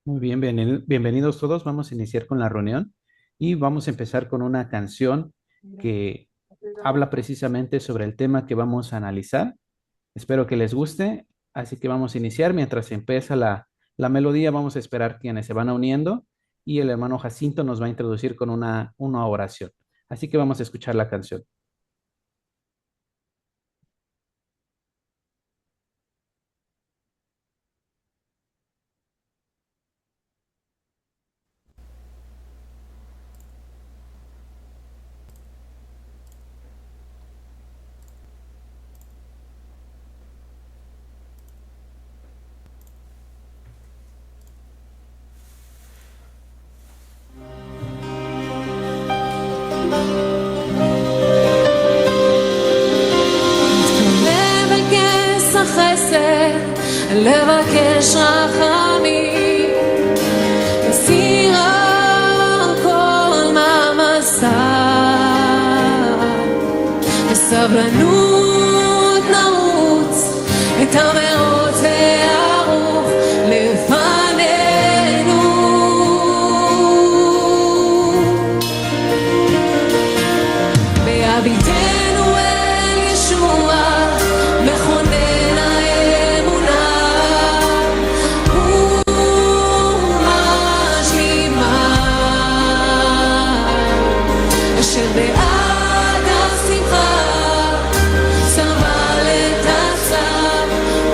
Muy bien, bienvenidos todos. Vamos a iniciar con la reunión y vamos a empezar con una canción que habla precisamente sobre el tema que vamos a analizar. Espero que les guste, así que vamos a iniciar. Mientras empieza la melodía, vamos a esperar quienes se van uniendo y el hermano Jacinto nos va a introducir con una oración. Así que vamos a escuchar la canción. לבקש החסד, לבקש רחמים, מסירה כל מעמסה, בסבלנות נרוץ את המרוץ הערוך לפנינו. בהביטנו אל ישוע מכונן האמונה ומשלימה, אשר בעד השמחה סבל את הצער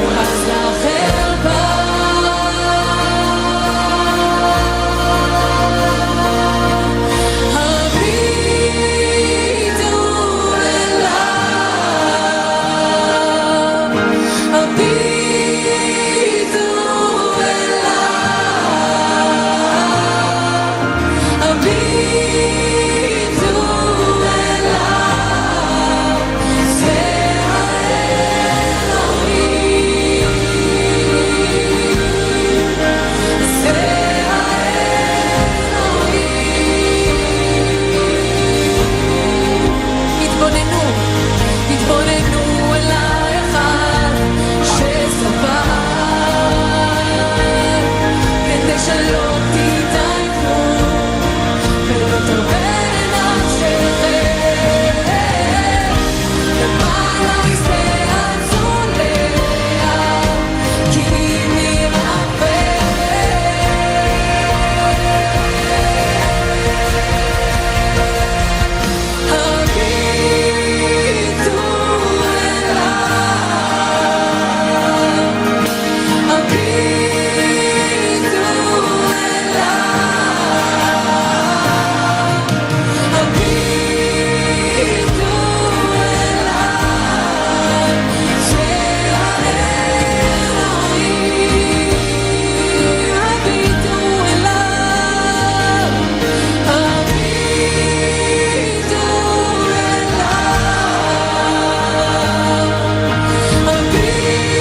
ובז לחרפה. הביטו אליו, הביטו אליו, הביטו אליו, זה האלוהים, זה האלוהים. התבוננו, התבוננו אל האחד שסבל, כדי שלא תתעייפו ולא תרפה נפשכם, למעלה מזה הצולע, כי הביטו אליו, הביטו אליו, הביטו אליו, זה האלוהים, הביטו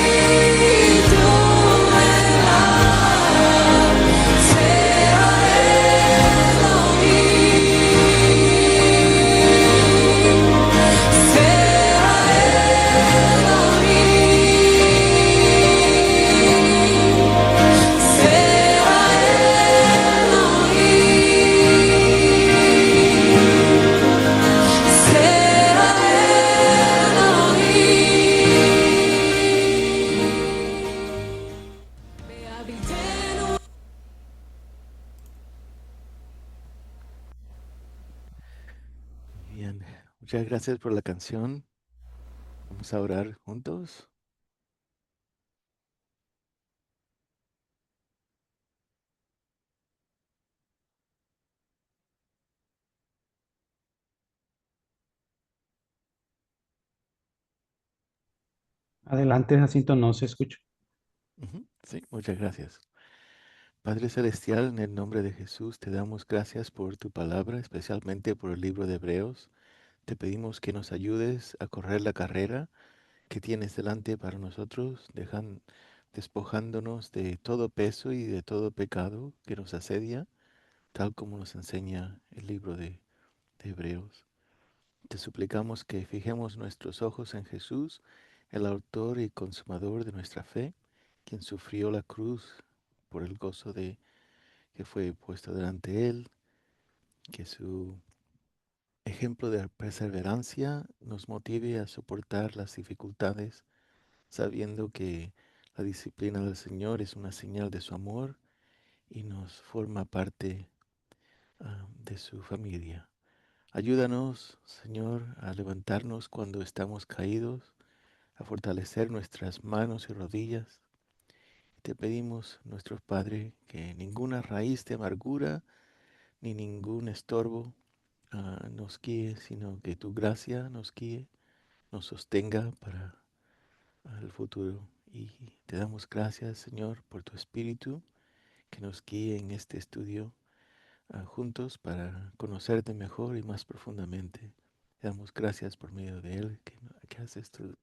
אליו, הביטו אליו, הביטו Bien, muchas gracias por la canción. Vamos a orar juntos. Adelante, Jacinto, no se escucha. Sí, muchas gracias. Padre Celestial, en el nombre de Jesús, te damos gracias por tu palabra, especialmente por el libro de Hebreos. Te pedimos que nos ayudes a correr la carrera que tienes delante para nosotros, despojándonos de todo peso y de todo pecado que nos asedia, tal como nos enseña el libro de Hebreos. Te suplicamos que fijemos nuestros ojos en Jesús, el autor y consumador de nuestra fe, quien sufrió la cruz por el gozo de que fue puesto delante él, que su ejemplo de perseverancia nos motive a soportar las dificultades, sabiendo que la disciplina del Señor es una señal de su amor y nos forma parte de su familia. Ayúdanos, Señor, a levantarnos cuando estamos caídos, a fortalecer nuestras manos y rodillas. Te pedimos, nuestro Padre, que ninguna raíz de amargura ni ningún estorbo nos guíe, sino que tu gracia nos guíe, nos sostenga para el futuro. Y te damos gracias, Señor, por tu Espíritu que nos guíe en este estudio juntos para conocerte mejor y más profundamente. Te damos gracias por medio de Él que haces tú,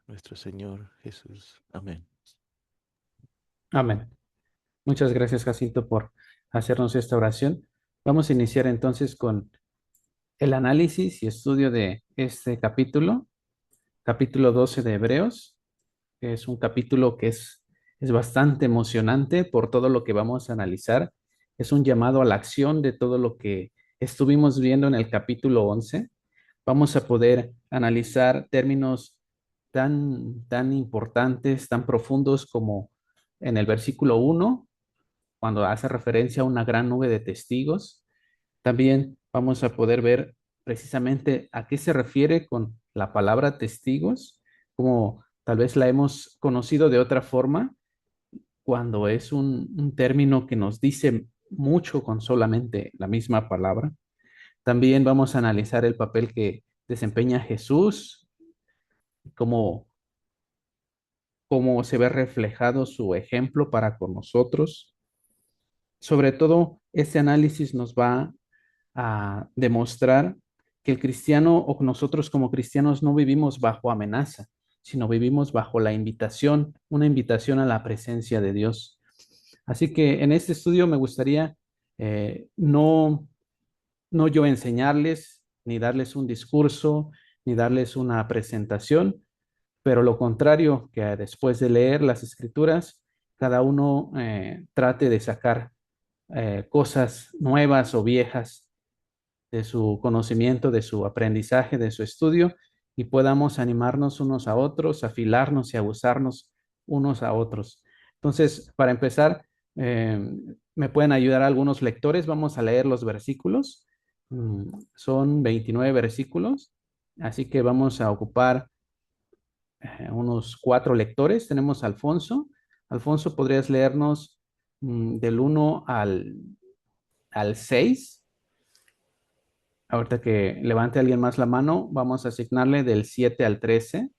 nuestro Señor Jesús. Amén. Amén. Muchas gracias, Jacinto, por hacernos esta oración. Vamos a iniciar entonces con el análisis y estudio de este capítulo 12 de Hebreos, que es un capítulo que es bastante emocionante por todo lo que vamos a analizar. Es un llamado a la acción de todo lo que estuvimos viendo en el capítulo 11. Vamos a poder analizar términos tan importantes, tan profundos como en el versículo 1, cuando hace referencia a una gran nube de testigos. También vamos a poder ver precisamente a qué se refiere con la palabra testigos, como tal vez la hemos conocido de otra forma, cuando es un término que nos dice mucho con solamente la misma palabra. También vamos a analizar el papel que desempeña Jesús, cómo, cómo se ve reflejado su ejemplo para con nosotros. Sobre todo, este análisis nos va a demostrar que el cristiano o nosotros como cristianos no vivimos bajo amenaza, sino vivimos bajo la invitación, una invitación a la presencia de Dios. Así que en este estudio me gustaría no, no yo enseñarles, ni darles un discurso, ni darles una presentación, pero lo contrario, que después de leer las escrituras, cada uno trate de sacar cosas nuevas o viejas de su conocimiento, de su aprendizaje, de su estudio, y podamos animarnos unos a otros, afilarnos y abusarnos unos a otros. Entonces, para empezar, eh, me pueden ayudar algunos lectores. Vamos a leer los versículos. Son 29 versículos, así que vamos a ocupar unos 4 lectores. Tenemos a Alfonso. Alfonso, ¿podrías leernos del 1 al 6? Ahorita que levante alguien más la mano, vamos a asignarle del 7 al 13.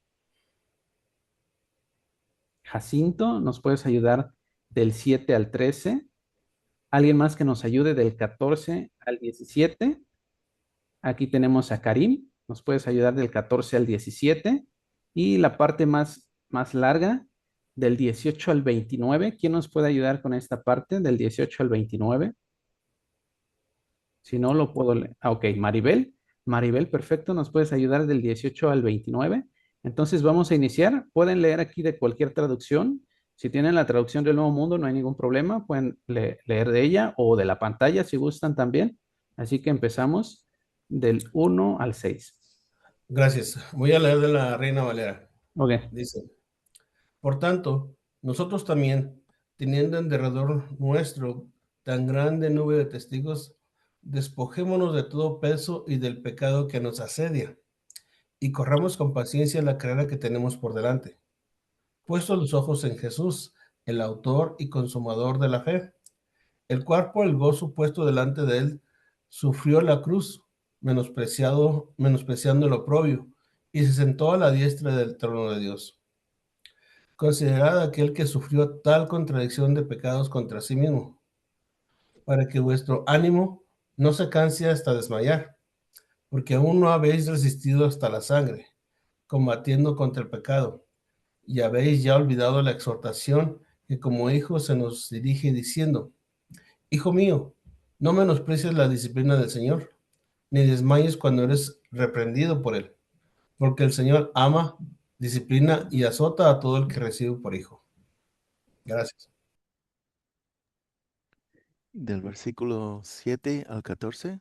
Jacinto, ¿nos puedes ayudar del 7 al 13? ¿Alguien más que nos ayude del 14 al 17? Aquí tenemos a Karim, ¿nos puedes ayudar del 14 al 17? Y la parte más larga, del 18 al 29. ¿Quién nos puede ayudar con esta parte del 18 al 29? Si no, lo puedo leer. Ok, Maribel. Maribel, perfecto. ¿Nos puedes ayudar del 18 al 29? Entonces vamos a iniciar. Pueden leer aquí de cualquier traducción. Si tienen la traducción del Nuevo Mundo, no hay ningún problema. Pueden leer de ella o de la pantalla si gustan también. Así que empezamos del 1 al 6. Gracias. Voy a leer de la Reina Valera. Ok. Dice, por tanto, nosotros también, teniendo en derredor nuestro tan grande nube de testigos, despojémonos de todo peso y del pecado que nos asedia, y corramos con paciencia la carrera que tenemos por delante. Puestos los ojos en Jesús, el autor y consumador de la fe, el cual por el gozo puesto delante de él, sufrió la cruz, menospreciando el oprobio, y se sentó a la diestra del trono de Dios. Considerad aquel que sufrió tal contradicción de pecados contra sí mismo, para que vuestro ánimo no se canse hasta desmayar, porque aún no habéis resistido hasta la sangre, combatiendo contra el pecado, y habéis ya olvidado la exhortación que como hijos se nos dirige diciendo, Hijo mío, no menosprecies la disciplina del Señor, ni desmayes cuando eres reprendido por él, porque el Señor ama, disciplina y azota a todo el que recibe por hijo. Gracias. Del versículo 7 al 14.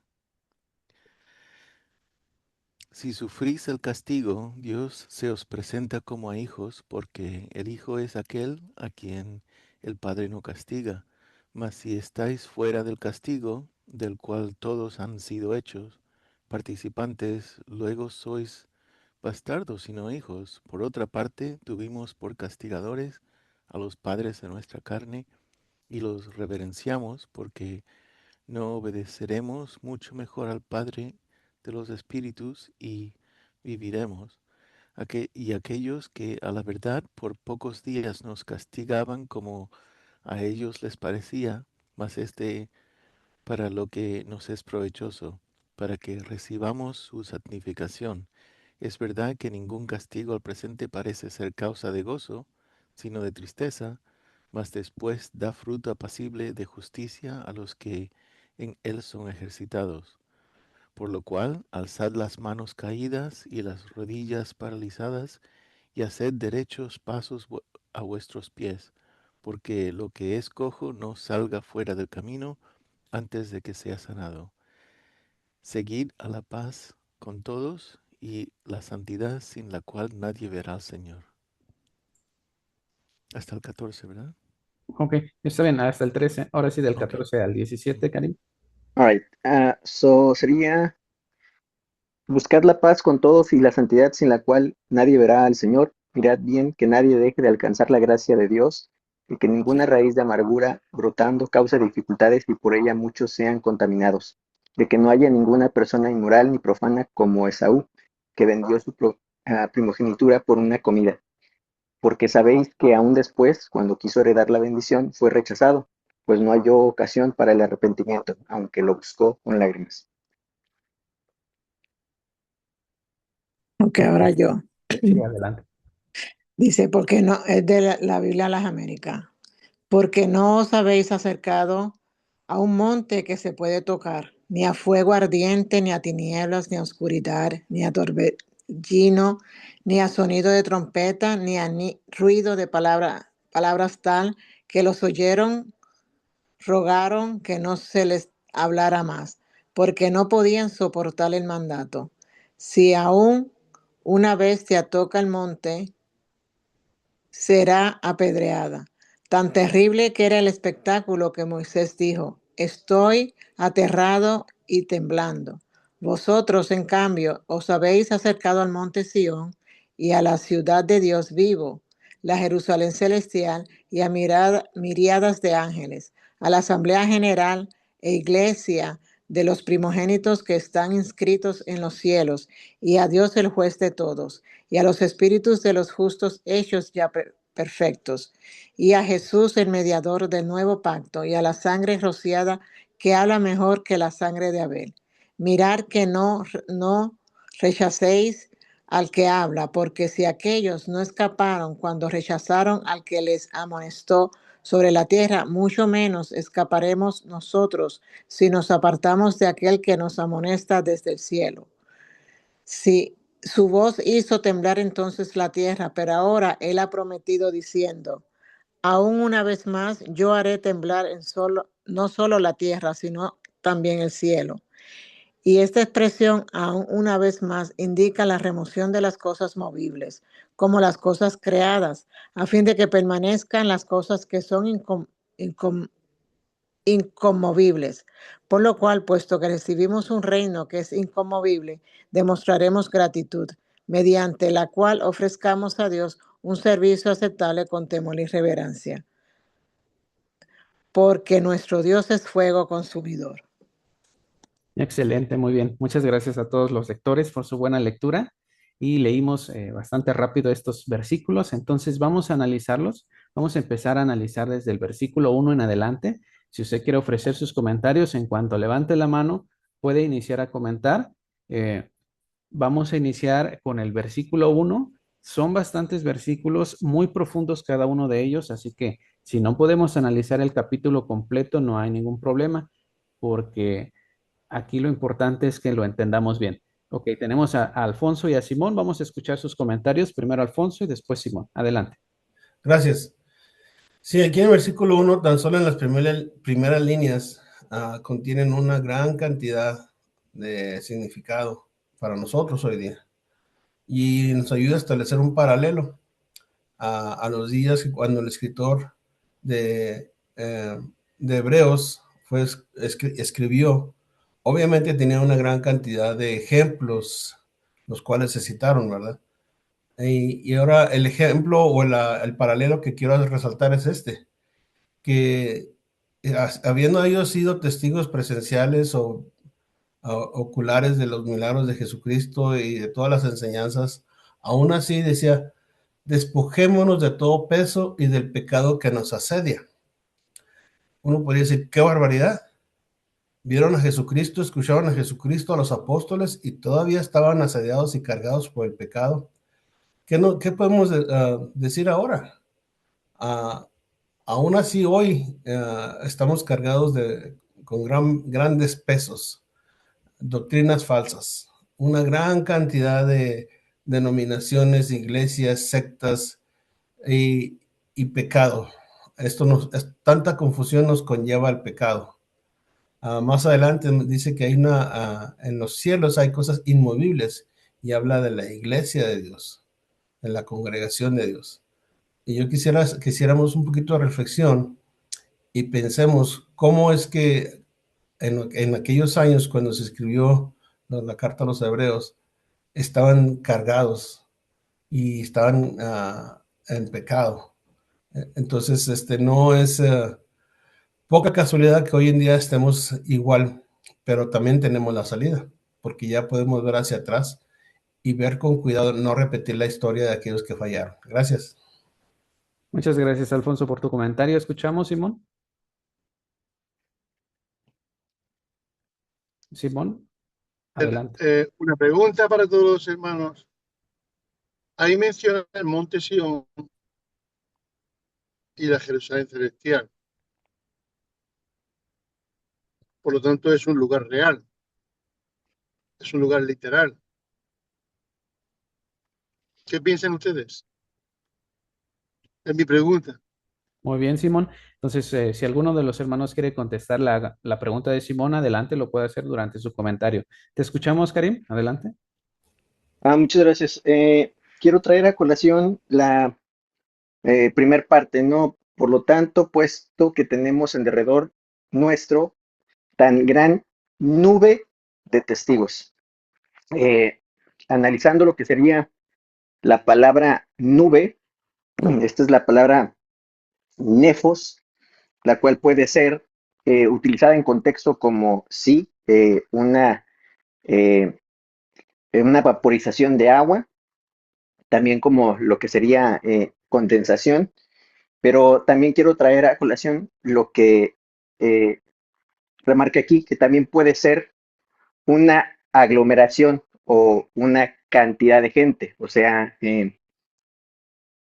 Si sufrís el castigo, Dios se os presenta como a hijos, porque el hijo es aquel a quien el Padre no castiga. Mas si estáis fuera del castigo, del cual todos han sido hechos, participantes, luego sois bastardos y no hijos. Por otra parte, tuvimos por castigadores a los padres de nuestra carne, y los reverenciamos, porque no obedeceremos mucho mejor al Padre de los espíritus y viviremos. Y aquellos que a la verdad por pocos días nos castigaban como a ellos les parecía, mas para lo que nos es provechoso, para que recibamos su santificación. Es verdad que ningún castigo al presente parece ser causa de gozo, sino de tristeza, mas después da fruto apacible de justicia a los que en él son ejercitados. Por lo cual, alzad las manos caídas y las rodillas paralizadas, y haced derechos pasos a vuestros pies, porque lo que es cojo no salga fuera del camino antes de que sea sanado. Seguid a la paz con todos y la santidad, sin la cual nadie verá al Señor. Hasta el 14, ¿verdad? Ok, está bien, hasta el 13. Ahora sí, del Ok. 14 al 17, Karim. All right. So sería buscad la paz con todos y la santidad sin la cual nadie verá al Señor. Mirad bien que nadie deje de alcanzar la gracia de Dios y que ninguna Sí. raíz de amargura brotando cause dificultades y por ella muchos sean contaminados. De que no haya ninguna persona inmoral ni profana como Esaú, que vendió su primogenitura por una comida. Porque sabéis que aún después, cuando quiso heredar la bendición, fue rechazado, pues no halló ocasión para el arrepentimiento, aunque lo buscó con lágrimas. Ok, ahora yo. Sí, adelante. Dice, porque no, es de la Biblia a las Américas. Porque no os habéis acercado a un monte que se puede tocar, ni a fuego ardiente, ni a tinieblas, ni a oscuridad, ni a torbellino, ni a sonido de trompeta, ni a ruido de palabras tal que los oyeron rogaron que no se les hablara más, porque no podían soportar el mandato. Si aún una bestia toca el monte, será apedreada. Tan terrible que era el espectáculo que Moisés dijo, estoy aterrado y temblando. Vosotros, en cambio, os habéis acercado al monte Sión y a la ciudad de Dios vivo, la Jerusalén celestial y a miriadas de ángeles, a la asamblea general e iglesia de los primogénitos que están inscritos en los cielos, y a Dios el juez de todos, y a los espíritus de los justos hechos ya perfectos, y a Jesús el mediador del nuevo pacto, y a la sangre rociada que habla mejor que la sangre de Abel. Mirad que no rechacéis al que habla, porque si aquellos no escaparon cuando rechazaron al que les amonestó sobre la tierra, mucho menos escaparemos nosotros si nos apartamos de aquel que nos amonesta desde el cielo. Si su voz hizo temblar entonces la tierra, pero ahora él ha prometido diciendo, aún una vez más yo haré temblar no solo la tierra, sino también el cielo. Y esta expresión, aún una vez más, indica la remoción de las cosas movibles, como las cosas creadas, a fin de que permanezcan las cosas que son incom- inconmovibles. Por lo cual, puesto que recibimos un reino que es inconmovible, demostraremos gratitud, mediante la cual ofrezcamos a Dios un servicio aceptable con temor y reverencia, porque nuestro Dios es fuego consumidor. Excelente, muy bien. Muchas gracias a todos los lectores por su buena lectura y leímos bastante rápido estos versículos, entonces vamos a analizarlos. Vamos a empezar a analizar desde el versículo 1 en adelante. Si usted quiere ofrecer sus comentarios, en cuanto levante la mano, puede iniciar a comentar. Eh, Vamos a iniciar con el versículo 1. Son bastantes versículos, muy profundos cada uno de ellos, así que si no podemos analizar el capítulo completo, no hay ningún problema, porque Aquí lo importante es que lo entendamos bien. Ok, tenemos a Alfonso y a Simón. Vamos a escuchar sus comentarios. Primero Alfonso y después Simón. Adelante. Gracias. Sí, aquí en el versículo 1, tan solo en las primeras líneas, contienen una gran cantidad de significado para nosotros hoy día. Y nos ayuda a establecer un paralelo a los días que cuando el escritor de, eh, de Hebreos escribió. Obviamente tenía una gran cantidad de ejemplos, los cuales se citaron, ¿verdad? Y ahora el ejemplo o el paralelo que quiero resaltar es que habiendo ellos sido testigos presenciales o oculares de los milagros de Jesucristo y de todas las enseñanzas, aún así decía, despojémonos de todo peso y del pecado que nos asedia. Uno podría decir, qué barbaridad. Vieron a Jesucristo, escucharon a Jesucristo, a los apóstoles, y todavía estaban asediados y cargados por el pecado. ¿Qué podemos decir ahora? Aún así, hoy estamos cargados con grandes pesos, doctrinas falsas, una gran cantidad de denominaciones, iglesias, sectas y pecado. Tanta confusión nos conlleva al pecado. Más adelante dice que en los cielos hay cosas inmovibles y habla de la iglesia de Dios, de la congregación de Dios. Y yo quisiéramos un poquito de reflexión y pensemos cómo es que en aquellos años cuando se escribió la carta a los hebreos, estaban cargados y estaban en pecado. Entonces, no es poca casualidad que hoy en día estemos igual, pero también tenemos la salida, porque ya podemos ver hacia atrás y ver con cuidado, no repetir la historia de aquellos que fallaron. Gracias. Muchas gracias, Alfonso, por tu comentario. ¿Escuchamos, Simón? Simón, adelante. Una pregunta para todos los hermanos. Ahí menciona el monte Sión y la Jerusalén celestial. Por lo tanto, es un lugar real. Es un lugar literal. ¿Qué piensan ustedes? Es mi pregunta. Muy bien, Simón. Entonces, si alguno de los hermanos quiere contestar la pregunta de Simón, adelante, lo puede hacer durante su comentario. Te escuchamos, Karim. Adelante. Muchas gracias. Quiero traer a colación la primer parte, ¿no? Por lo tanto, puesto que tenemos en derredor nuestro tan gran nube de testigos. Analizando lo que sería la palabra nube, esta es la palabra nefos, la cual puede ser utilizada en contexto como sí, eh, una vaporización de agua, también como lo que sería condensación, pero también quiero traer a colación lo que remarca aquí, que también puede ser una aglomeración o una cantidad de gente, o sea,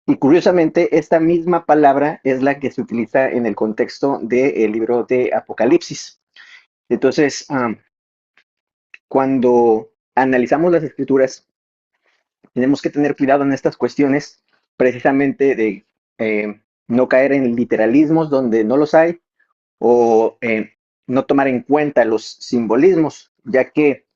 y curiosamente esta misma palabra es la que se utiliza en el contexto del libro de Apocalipsis. Entonces, cuando analizamos las escrituras, tenemos que tener cuidado en estas cuestiones, precisamente de no caer en literalismos donde no los hay, o no tomar en cuenta los simbolismos, ya que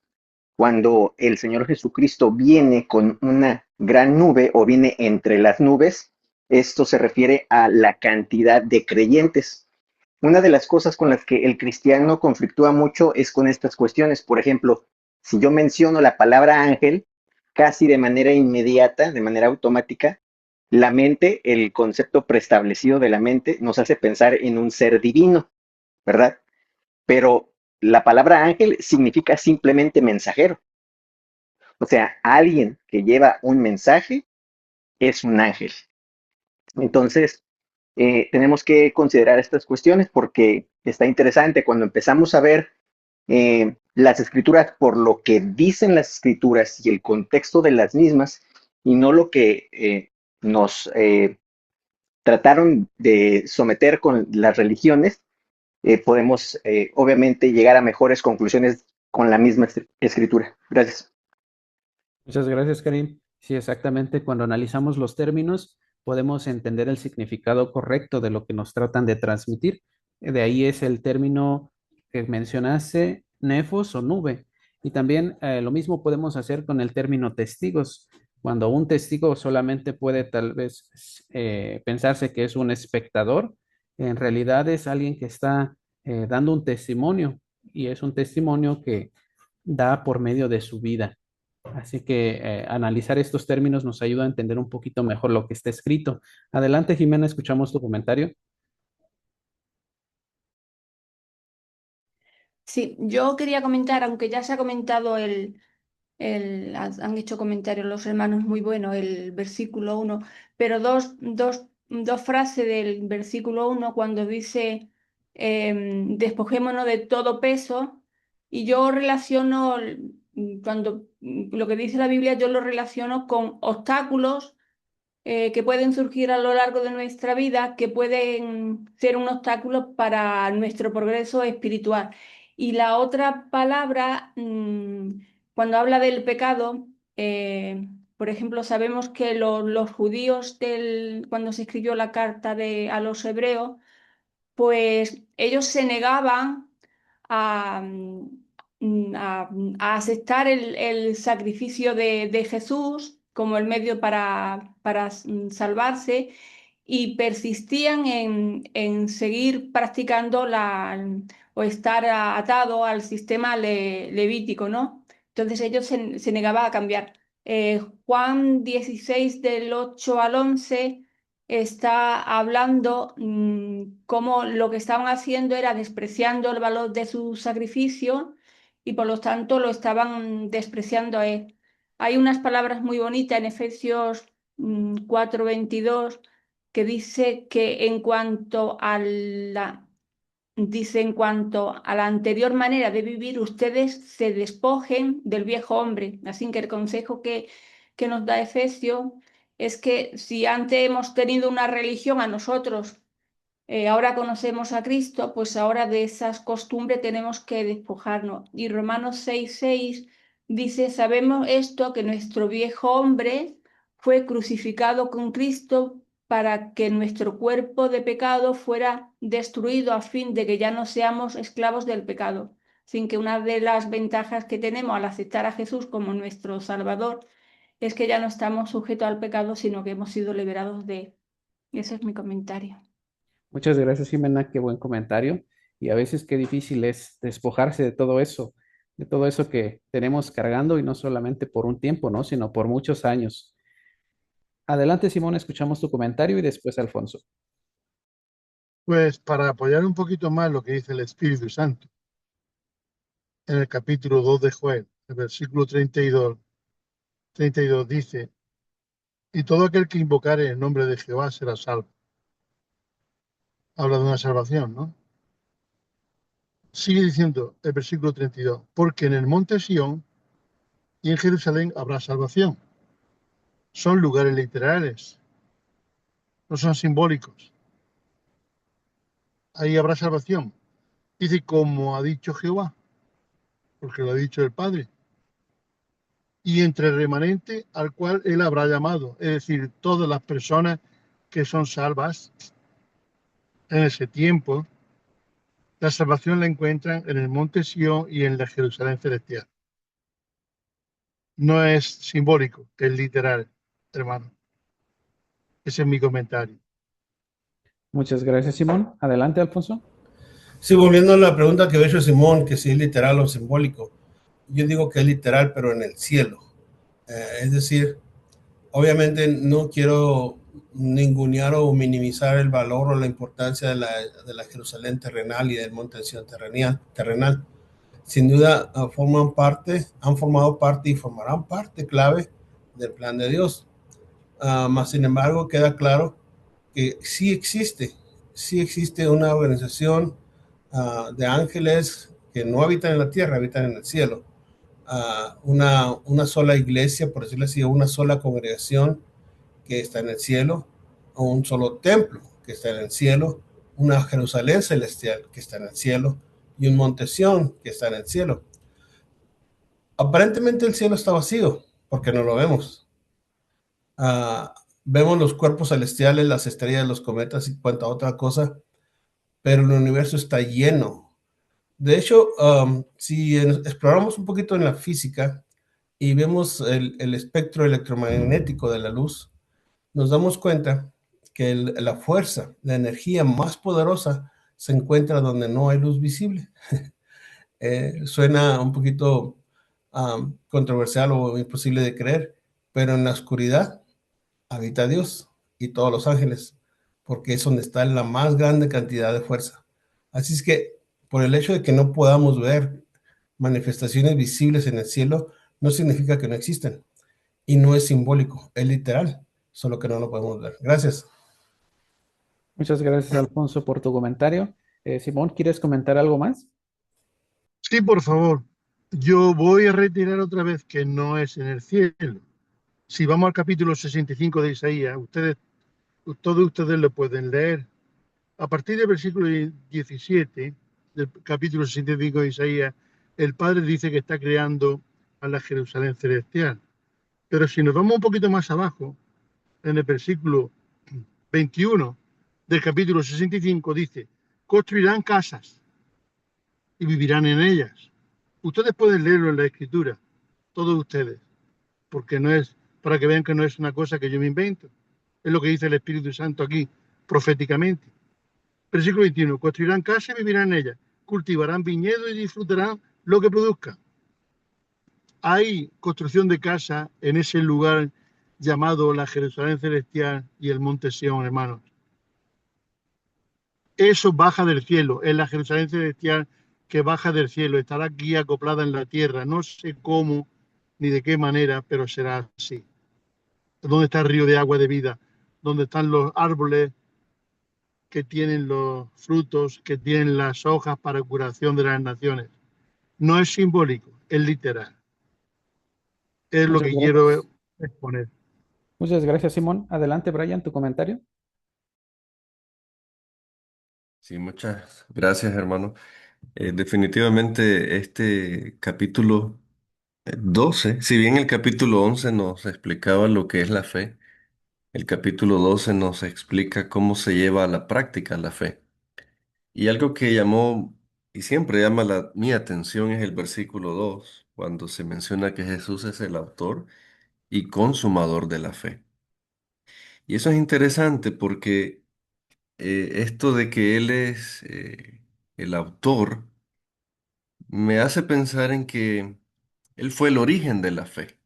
cuando el Señor Jesucristo viene con una gran nube o viene entre las nubes, esto se refiere a la cantidad de creyentes. Una de las cosas con las que el cristiano conflictúa mucho es con estas cuestiones. Por ejemplo, si yo menciono la palabra ángel, casi de manera inmediata, de manera automática, la mente, el concepto preestablecido de la mente, nos hace pensar en un ser divino, ¿verdad? Pero la palabra ángel significa simplemente mensajero. O sea, alguien que lleva un mensaje es un ángel. Entonces, tenemos que considerar estas cuestiones porque está interesante cuando empezamos a ver las escrituras por lo que dicen las escrituras y el contexto de las mismas y no lo que nos trataron de someter con las religiones, podemos obviamente llegar a mejores conclusiones con la misma escritura. Gracias. Muchas gracias, Karim. Sí, exactamente. Cuando analizamos los términos, podemos entender el significado correcto de lo que nos tratan de transmitir. De ahí es el término que mencionaste, nefos o nube. Y también lo mismo podemos hacer con el término testigos. Cuando un testigo solamente puede tal vez pensarse que es un espectador, en realidad es alguien que está dando un testimonio y es un testimonio que da por medio de su vida. Así que analizar estos términos nos ayuda a entender un poquito mejor lo que está escrito. Adelante, Jimena, escuchamos tu comentario. Sí, yo quería comentar, aunque ya se ha comentado han hecho comentarios los hermanos muy buenos, el versículo 1, pero dos frases del versículo 1 cuando dice, despojémonos de todo peso, y yo relaciono, lo que dice la Biblia, yo lo relaciono con obstáculos que pueden surgir a lo largo de nuestra vida, que pueden ser un obstáculo para nuestro progreso espiritual. Y la otra palabra, cuando habla del pecado, por ejemplo, sabemos que los judíos, cuando se escribió la carta a los hebreos, pues ellos se negaban a, a aceptar el sacrificio de Jesús como el medio para salvarse, y persistían en seguir practicando o estar atado al sistema levítico, ¿no? Entonces ellos se negaban a cambiar. Juan 16 del 8 al 11 está hablando cómo lo que estaban haciendo era despreciando el valor de su sacrificio, y por lo tanto lo estaban despreciando a él. Hay unas palabras muy bonitas en Efesios 4:22 que dice que en cuanto a la anterior manera de vivir, ustedes se despojen del viejo hombre. Así que el consejo que nos da Efesios es que si antes hemos tenido una religión a nosotros, ahora conocemos a Cristo, pues ahora de esas costumbres tenemos que despojarnos. Y Romanos 6:6 dice, sabemos esto, que nuestro viejo hombre fue crucificado con Cristo para que nuestro cuerpo de pecado fuera destruido a fin de que ya no seamos esclavos del pecado. Sin que una de las ventajas que tenemos al aceptar a Jesús como nuestro Salvador es que ya no estamos sujetos al pecado, sino que hemos sido liberados de él. Ese es mi comentario. Muchas gracias, Jimena, qué buen comentario. Y a veces qué difícil es despojarse de todo eso que tenemos cargando y no solamente por un tiempo, ¿no? Sino por muchos años. Adelante, Simón, escuchamos tu comentario y después Alfonso. Pues para apoyar un poquito más lo que dice el Espíritu Santo, en el capítulo 2 de Joel, el versículo 32 dice, y todo aquel que invocare el nombre de Jehová será salvo. Habla de una salvación, ¿no? Sigue diciendo el versículo 32, porque en el monte Sión y en Jerusalén habrá salvación. Son lugares literales, no son simbólicos. Ahí habrá salvación. Dice, como ha dicho Jehová, porque lo ha dicho el Padre. Y entre el remanente al cual él habrá llamado, es decir, todas las personas que son salvas en ese tiempo, la salvación la encuentran en el monte Sión y en la Jerusalén celestial. No es simbólico, es literal, hermano. Ese es mi comentario. Muchas gracias, Simón. Adelante, Alfonso. Sí, volviendo a la pregunta que había hecho Simón, que si es literal o simbólico, yo digo que es literal, pero en el cielo. Es decir, obviamente no quiero ningunear o minimizar el valor o la importancia de la Jerusalén terrenal y del monte Sión terrenal. Sin duda han formado parte y formarán parte clave del plan de Dios. Más sin embargo, queda claro que sí existe una organización de ángeles que no habitan en la tierra, habitan en el cielo. Una sola iglesia, por decirlo así, una sola congregación que está en el cielo, o un solo templo que está en el cielo, una Jerusalén celestial que está en el cielo y un monte Sión que está en el cielo. Aparentemente el cielo está vacío, porque no lo vemos. Vemos los cuerpos celestiales, las estrellas, los cometas y cuanta otra cosa, pero el universo está lleno. De hecho, si exploramos un poquito en la física y vemos el espectro electromagnético de la luz, nos damos cuenta que la fuerza, la energía más poderosa se encuentra donde no hay luz visible. Suena un poquito controversial o imposible de creer, pero en la oscuridad habita Dios y todos los ángeles, porque es donde está la más grande cantidad de fuerza. Así es que por el hecho de que no podamos ver manifestaciones visibles en el cielo, no significa que no existen. Y no es simbólico, es literal, solo que no lo podemos ver. Gracias. Muchas gracias, Alfonso, por tu comentario. Simón, ¿quieres comentar algo más? Sí, por favor. Yo voy a retirar otra vez que no es en el cielo. Si vamos al capítulo 65 de Isaías, todos ustedes lo pueden leer. A partir del versículo 17 del capítulo 65 de Isaías, el Padre dice que está creando a la Jerusalén celestial. Pero si nos vamos un poquito más abajo, en el versículo 21 del capítulo 65 dice, construirán casas y vivirán en ellas. Ustedes pueden leerlo en la escritura, todos ustedes, porque no es para que vean que no es una cosa que yo me invento. Es lo que dice el Espíritu Santo aquí, proféticamente. Versículo 21, construirán casas y vivirán en ellas, cultivarán viñedos y disfrutarán lo que produzcan. Hay construcción de casa en ese lugar llamado la Jerusalén Celestial y el Monte Sión, hermanos. Eso baja del cielo, es la Jerusalén Celestial que baja del cielo, estará aquí acoplada en la tierra. No sé cómo ni de qué manera, pero será así. ¿Dónde está el río de agua de vida? ¿Dónde están los árboles que tienen los frutos, que tienen las hojas para curación de las naciones? No es simbólico, es literal. Es lo Muchas que quiero gracias. exponer. Muchas gracias, Simón. Adelante, Brian, tu comentario. Sí, muchas gracias, hermano. Definitivamente este capítulo 12, si bien el capítulo 11 nos explicaba lo que es la fe, el capítulo 12 nos explica cómo se lleva a la práctica la fe. Y algo que llamó y siempre llama mi atención es el versículo 2, cuando se menciona que Jesús es el autor y consumador de la fe. Y eso es interesante porque esto de que Él es el autor me hace pensar en que Él fue el origen de la fe.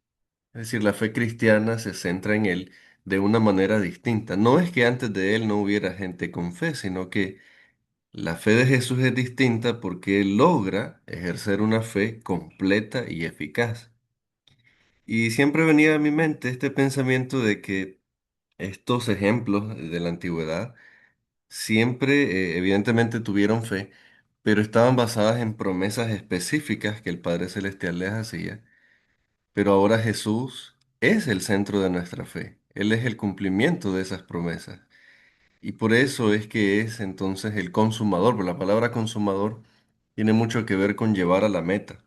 Es decir, la fe cristiana se centra en Él de una manera distinta. No es que antes de Él no hubiera gente con fe, sino que la fe de Jesús es distinta porque Él logra ejercer una fe completa y eficaz. Y siempre venía a mi mente este pensamiento de que estos ejemplos de la antigüedad siempre, evidentemente, tuvieron fe, pero estaban basadas en promesas específicas que el Padre Celestial les hacía. Pero ahora Jesús es el centro de nuestra fe. Él es el cumplimiento de esas promesas. Y por eso es que es entonces el consumador. Pero la palabra consumador tiene mucho que ver con llevar a la meta.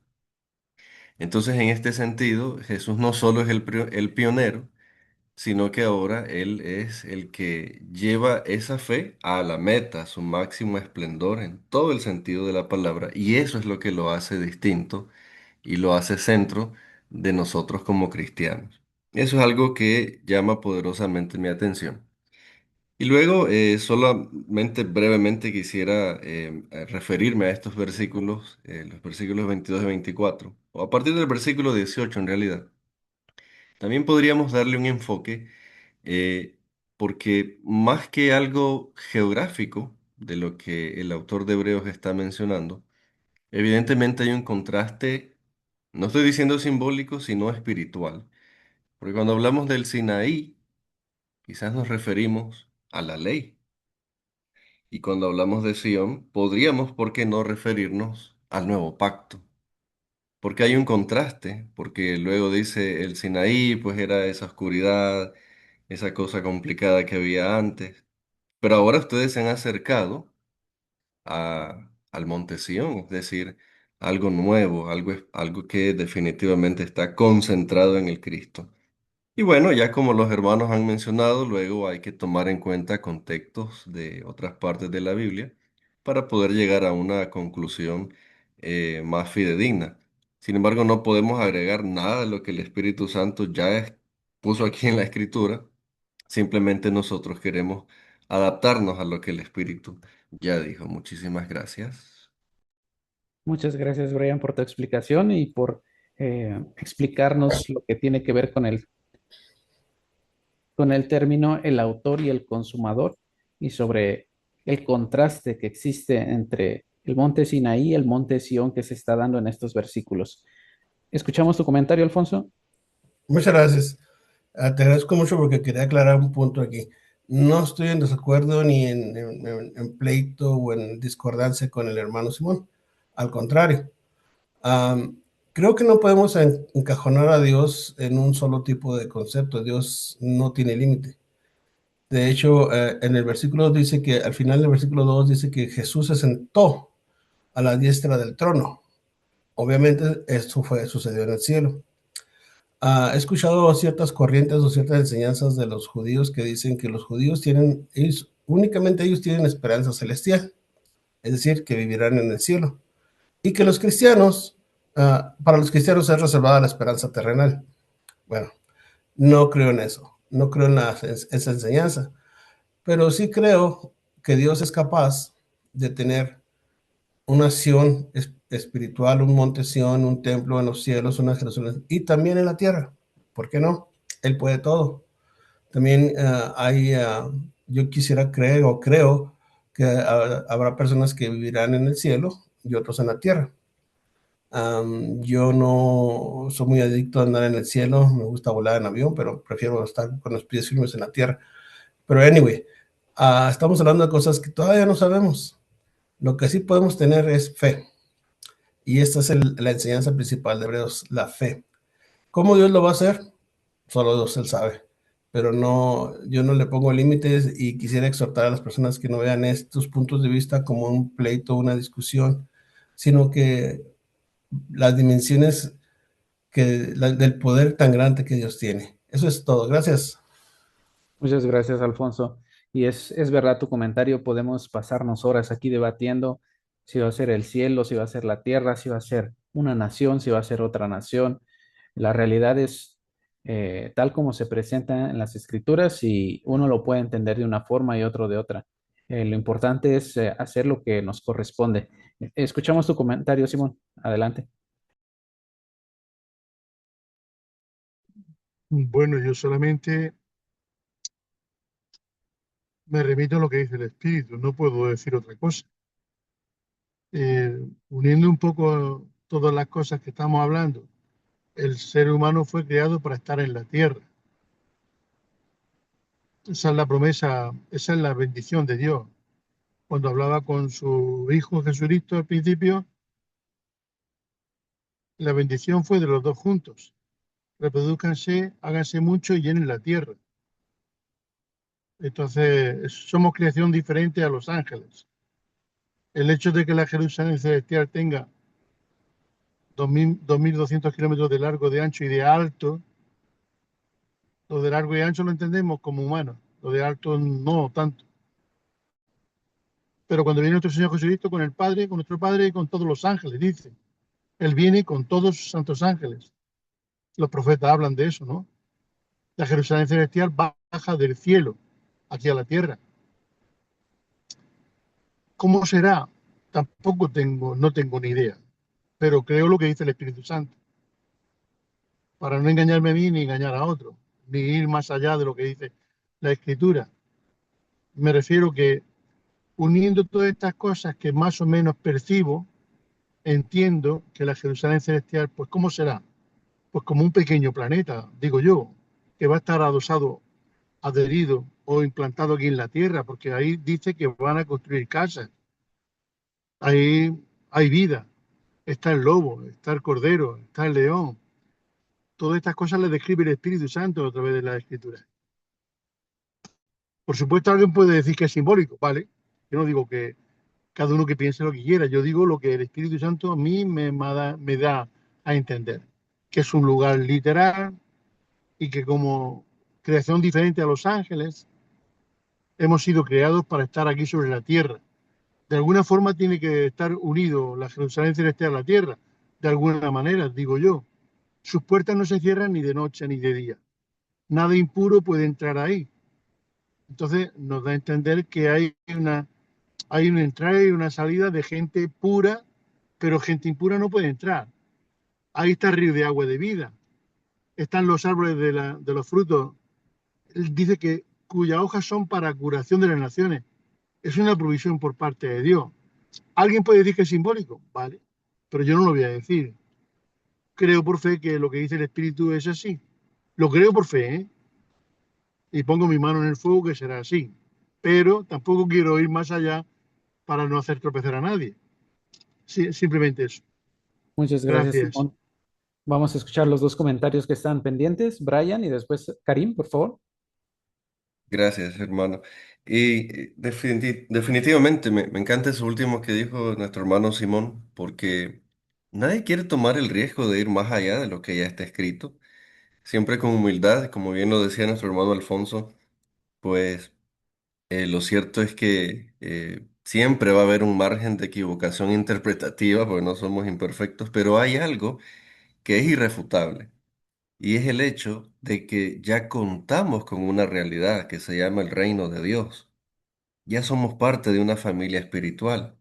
Entonces, en este sentido, Jesús no solo es el pionero, sino que ahora Él es el que lleva esa fe a la meta, a su máximo esplendor en todo el sentido de la palabra. Y eso es lo que lo hace distinto y lo hace centro de nosotros como cristianos. Eso es algo que llama poderosamente mi atención. Y luego, solamente brevemente quisiera referirme a estos versículos, los versículos 22 y 24, o a partir del versículo 18 en realidad. También podríamos darle un enfoque eh, porque más que algo geográfico de lo que el autor de Hebreos está mencionando, evidentemente hay un contraste, no estoy diciendo simbólico, sino espiritual. Porque cuando hablamos del Sinaí, quizás nos referimos a la ley. Y cuando hablamos de Sión, podríamos, ¿por qué no referirnos al nuevo pacto? Porque hay un contraste, porque luego dice el Sinaí, pues era esa oscuridad, esa cosa complicada que había antes. Pero ahora ustedes se han acercado al monte Sión, es decir, algo nuevo, algo que definitivamente está concentrado en el Cristo. Y bueno, ya como los hermanos han mencionado, luego hay que tomar en cuenta contextos de otras partes de la Biblia para poder llegar a una conclusión más fidedigna. Sin embargo, no podemos agregar nada de lo que el Espíritu Santo puso aquí en la Escritura. Simplemente nosotros queremos adaptarnos a lo que el Espíritu ya dijo. Muchísimas gracias. Muchas gracias, Brian, por tu explicación y por explicarnos lo que tiene que ver con el término el autor y el consumador y sobre el contraste que existe entre el monte Sinaí y el monte Sión que se está dando en estos versículos. ¿Escuchamos tu comentario, Alfonso? Muchas gracias. Te agradezco mucho porque quería aclarar un punto aquí. No estoy en desacuerdo ni en pleito o en discordancia con el hermano Simón. Al contrario, Am, creo que no podemos encajonar a Dios en un solo tipo de concepto. Dios no tiene límite. De hecho, en el versículo dice que, al final del versículo 2 dice que Jesús se sentó a la diestra del trono. Obviamente, esto sucedió en el cielo. He escuchado ciertas corrientes o ciertas enseñanzas de los judíos que dicen que los judíos únicamente ellos tienen esperanza celestial, es decir, que vivirán en el cielo. Y que los cristianos, para los cristianos es reservada la esperanza terrenal. Bueno, no creo en eso, no creo en esa enseñanza, pero sí creo que Dios es capaz de tener una acción espiritual, un monte Sión, un templo en los cielos, una Jerusalén, y también en la tierra. ¿Por qué no? Él puede todo. También yo quisiera creer o creo que habrá personas que vivirán en el cielo y otros en la tierra. Yo no soy muy adicto a andar en el cielo, me gusta volar en avión, pero prefiero estar con los pies firmes en la tierra. Pero anyway, estamos hablando de cosas que todavía no sabemos. Lo que sí podemos tener es fe. Y esta es la enseñanza principal de Hebreos, la fe. ¿Cómo Dios lo va a hacer? Solo Dios él sabe. Pero no, yo no le pongo límites y quisiera exhortar a las personas que no vean estos puntos de vista como un pleito, una discusión, sino que las dimensiones del poder tan grande que Dios tiene. Eso es todo. Gracias. Muchas gracias, Alfonso. Y es verdad tu comentario, podemos pasarnos horas aquí debatiendo si va a ser el cielo, si va a ser la tierra, si va a ser una nación, si va a ser otra nación. La realidad es tal como se presenta en las escrituras y uno lo puede entender de una forma y otro de otra. Lo importante es hacer lo que nos corresponde. Escuchamos tu comentario, Simón. Adelante. Bueno, yo solamente me remito a lo que dice el Espíritu, no puedo decir otra cosa. Uniendo un poco todas las cosas que estamos hablando, el ser humano fue creado para estar en la tierra. Esa es la promesa, esa es la bendición de Dios. Cuando hablaba con su Hijo Jesucristo al principio, la bendición fue de los dos juntos. Reproduzcanse, háganse mucho y llenen la tierra. Entonces, somos creación diferente a los ángeles. El hecho de que la Jerusalén celestial tenga 2.200 kilómetros de largo, de ancho y de alto, lo de largo y ancho lo entendemos como humanos, lo de alto no tanto. Pero cuando viene nuestro Señor Jesucristo con el Padre, con nuestro Padre y con todos los ángeles, dice, Él viene con todos sus santos ángeles. Los profetas hablan de eso, ¿no? La Jerusalén celestial baja del cielo hacia la tierra. ¿Cómo será? Tampoco no tengo ni idea, pero creo lo que dice el Espíritu Santo, para no engañarme a mí ni engañar a otro, ni ir más allá de lo que dice la Escritura. Me refiero que uniendo todas estas cosas que más o menos percibo, entiendo que la Jerusalén celestial, pues ¿cómo será? Pues como un pequeño planeta, digo yo, que va a estar adosado, adherido o implantado aquí en la tierra, porque ahí dice que van a construir casas, ahí hay vida, está el lobo, está el cordero, está el león. Todas estas cosas las describe el Espíritu Santo a través de la Escritura. Por supuesto, alguien puede decir que es simbólico, ¿vale? Yo no digo que cada uno que piense lo que quiera. Yo digo lo que el Espíritu Santo a mí me da a entender, que es un lugar literal y que como creación diferente a los ángeles, hemos sido creados para estar aquí sobre la tierra. De alguna forma tiene que estar unido la Jerusalén celestial a la tierra, de alguna manera, digo yo. Sus puertas no se cierran ni de noche ni de día. Nada impuro puede entrar ahí. Entonces nos da a entender que hay una entrada y una salida de gente pura, pero gente impura no puede entrar. Ahí está el río de agua de vida. Están los árboles de los frutos. Él dice que cuyas hojas son para curación de las naciones. Es una provisión por parte de Dios. ¿Alguien puede decir que es simbólico? Vale, pero yo no lo voy a decir. Creo por fe que lo que dice el Espíritu es así. Lo creo por fe, ¿eh? Y pongo mi mano en el fuego que será así. Pero tampoco quiero ir más allá para no hacer tropezar a nadie. Sí, simplemente eso. Muchas gracias, Gracias. Simón. Vamos a escuchar los dos comentarios que están pendientes, Brian y después Karim, por favor. Gracias, hermano. Y definitivamente me encanta eso último que dijo nuestro hermano Simón, porque nadie quiere tomar el riesgo de ir más allá de lo que ya está escrito. Siempre con humildad, como bien lo decía nuestro hermano Alfonso, pues lo cierto es que siempre va a haber un margen de equivocación interpretativa, porque no somos imperfectos, pero hay algo que es irrefutable. Y es el hecho de que ya contamos con una realidad que se llama el reino de Dios. Ya somos parte de una familia espiritual.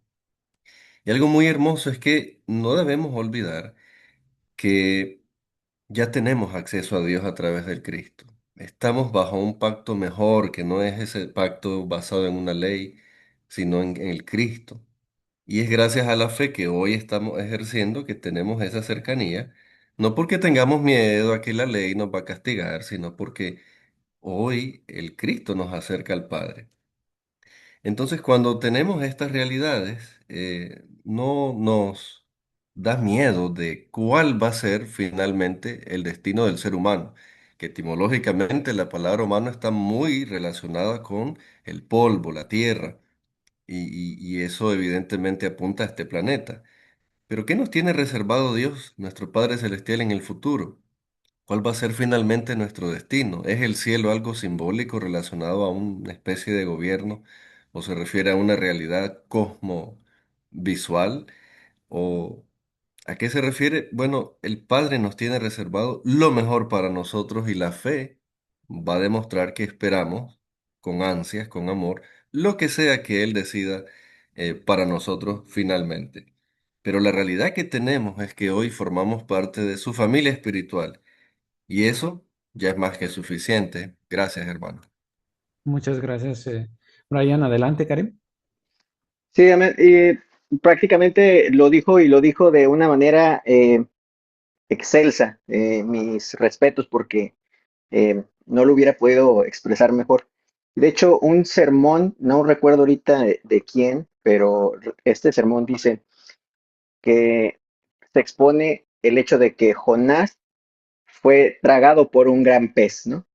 Y algo muy hermoso es que no debemos olvidar que ya tenemos acceso a Dios a través del Cristo. Estamos bajo un pacto mejor, que no es ese pacto basado en una ley, sino en el Cristo. Y es gracias a la fe que hoy estamos ejerciendo que tenemos esa cercanía, no porque tengamos miedo a que la ley nos va a castigar, sino porque hoy el Cristo nos acerca al Padre. Entonces, cuando tenemos estas realidades, no nos da miedo de cuál va a ser finalmente el destino del ser humano, que etimológicamente la palabra humano está muy relacionada con el polvo, la tierra, y eso evidentemente apunta a este planeta. Pero ¿qué nos tiene reservado Dios, nuestro Padre Celestial, en el futuro? ¿Cuál va a ser finalmente nuestro destino? ¿Es el cielo algo simbólico relacionado a una especie de gobierno o se refiere a una realidad cosmovisual? ¿O a qué se refiere? Bueno, el Padre nos tiene reservado lo mejor para nosotros y la fe va a demostrar que esperamos con ansias, con amor, lo que sea que Él decida para nosotros finalmente. Pero la realidad que tenemos es que hoy formamos parte de su familia espiritual y eso ya es más que suficiente. Gracias, hermano. Muchas gracias, Brian. Adelante, Karim. Sí, amén. Y prácticamente lo dijo y lo dijo de una manera excelsa. Mis respetos porque no lo hubiera podido expresar mejor. De hecho, un sermón, no recuerdo ahorita de quién, pero este sermón dice que se expone el hecho de que Jonás fue tragado por un gran pez, ¿no?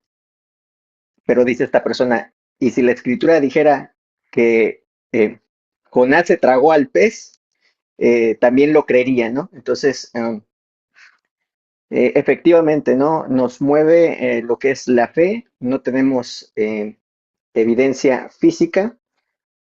Pero dice esta persona, y si la escritura dijera que Jonás se tragó al pez, también lo creería, ¿no? Entonces, efectivamente, ¿no? Nos mueve lo que es la fe, no tenemos evidencia física,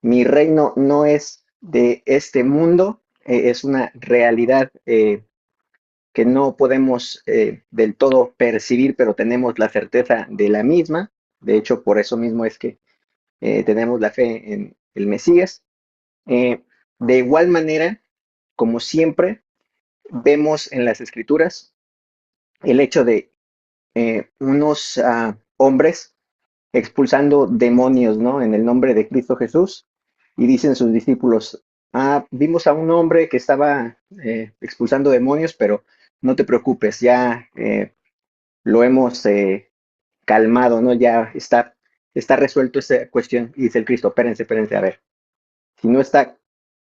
mi reino no es de este mundo, es una realidad que no podemos del todo percibir, pero tenemos la certeza de la misma. De hecho, por eso mismo es que tenemos la fe en el Mesías. De igual manera, como siempre, vemos en las Escrituras el hecho de unos hombres expulsando demonios, ¿no? En el nombre de Cristo Jesús. Y dicen sus discípulos, vimos a un hombre que estaba expulsando demonios, pero no te preocupes, ya lo hemos calmado, ¿no? Ya está resuelto esta cuestión. Y dice el Cristo, espérense, a ver, si no está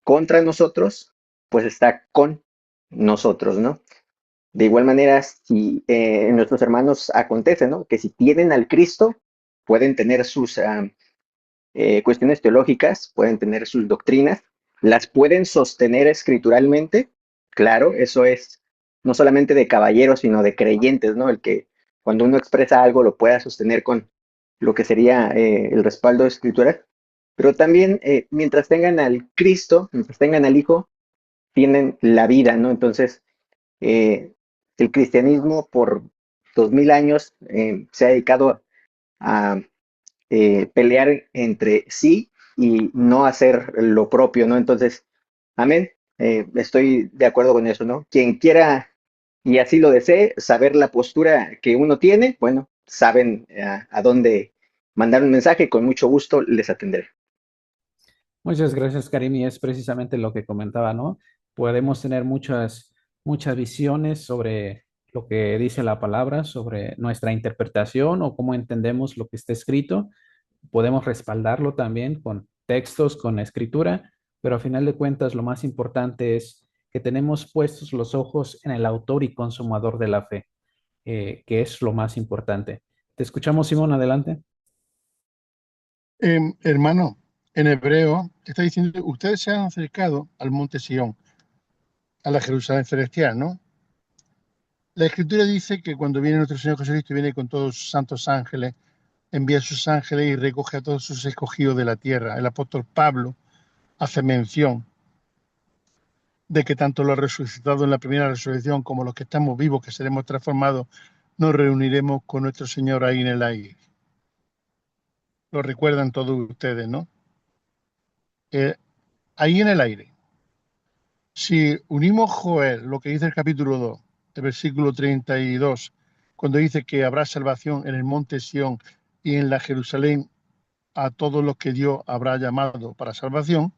contra nosotros, pues está con nosotros, ¿no? De igual manera, si nuestros hermanos acontece, ¿no? Que si tienen al Cristo, pueden tener sus cuestiones teológicas, pueden tener sus doctrinas, ¿Las pueden sostener escrituralmente? Claro, eso es no solamente de caballeros, sino de creyentes, ¿no? El que cuando uno expresa algo lo pueda sostener con lo que sería el respaldo escritural. Pero también, mientras tengan al Cristo, mientras tengan al Hijo, tienen la vida, ¿no? Entonces, eh, el cristianismo por 2000 años se ha dedicado a pelear entre sí y no hacer lo propio, ¿no? Entonces, amén. Estoy de acuerdo con eso, ¿no? Quien quiera y así lo desee, saber la postura que uno tiene, bueno, saben a dónde mandar un mensaje, con mucho gusto les atenderé. Muchas gracias, Karim, y es precisamente lo que comentaba, ¿no? Podemos tener muchas visiones sobre lo que dice la palabra, sobre nuestra interpretación o cómo entendemos lo que está escrito. Podemos respaldarlo también con textos, con escritura, pero a final de cuentas lo más importante es que tenemos puestos los ojos en el autor y consumador de la fe, que es lo más importante. Te escuchamos, Simón, adelante. Hermano, en hebreo está diciendo, ustedes se han acercado al monte Sión, a la Jerusalén celestial, ¿no? La Escritura dice que cuando viene nuestro Señor Jesucristo, viene con todos sus santos ángeles, envía a sus ángeles y recoge a todos sus escogidos de la tierra. El apóstol Pablo hace mención de que tanto los resucitados en la primera resurrección como los que estamos vivos, que seremos transformados, nos reuniremos con nuestro Señor ahí en el aire. Lo recuerdan todos ustedes, ¿no? Ahí en el aire. Si unimos Joel, lo que dice el capítulo 2, el versículo 32, cuando dice que habrá salvación en el monte Sión y en la Jerusalén a todos los que Dios habrá llamado para salvación,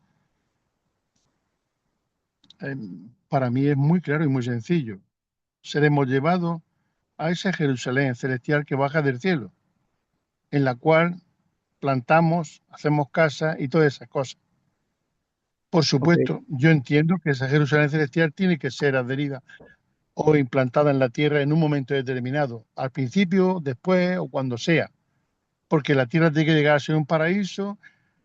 eh, para mí es muy claro y muy sencillo. Seremos llevados a esa Jerusalén celestial que baja del cielo, en la cual plantamos, hacemos casa y todas esas cosas. Por Ok, supuesto, yo entiendo que esa Jerusalén celestial tiene que ser adherida o implantada en la tierra en un momento determinado, al principio, después o cuando sea, porque la tierra tiene que llegar a ser un paraíso